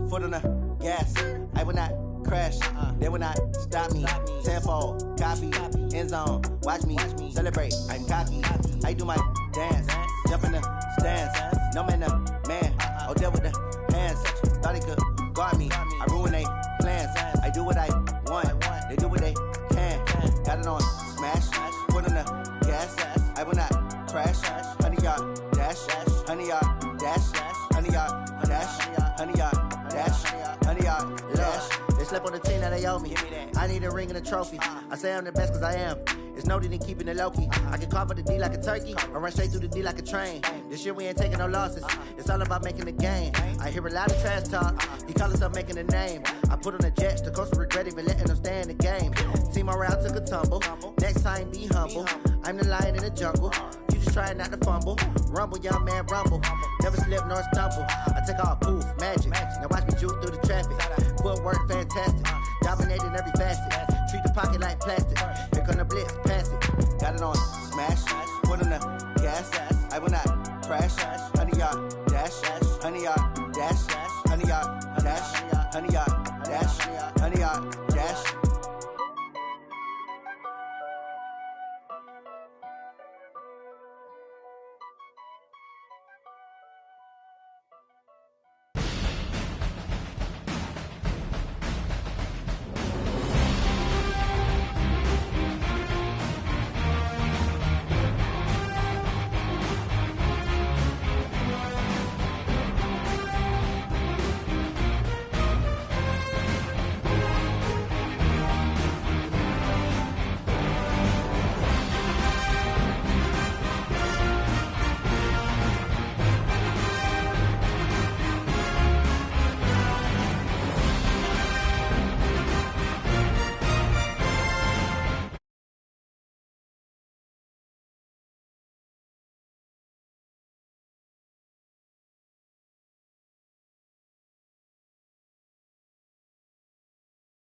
foot on the gas. I will not crash, they will not stop me. Tenfold, copy, end zone, watch me celebrate. I'm cocky, I do my dance, jump in the stands. No man, the man, Odell with the hands. Thought he could guard me, I ruin they plans. I do what I want, they do what they can. Got it on smash, foot on the gas. I will not crash, honey, y'all dash, honey, y'all dash, honey, y'all dash, honey, y'all dash, honey, y'all dash. They slept on the team that they owe me. I need a ring and a trophy. I say I'm the best cause I am. It's no need in keeping it low-key. I can carve up the D like a turkey or run straight through the D like a train. This year we ain't taking no losses. It's all about making the game. I hear a lot of trash talk. He call himself making a name. I put on the Jets. The coach will regret even letting them stay in the game. Team morale took a tumble. Next time be humble. I'm the lion in the jungle. You just trying not to fumble. Rumble, young man, rumble. Never slip nor stumble. I take off poof, magic. Now watch me juke through the traffic. Footwork fantastic. Dominating every facet. Treat the pocket like plastic. Here come the blitz, pass it. Got it on smash, foot on the gas. I will not crash, honey, y'all dash, honey, y'all dash, honey, y'all dash, honey, y'all dash, honey, y'all dash.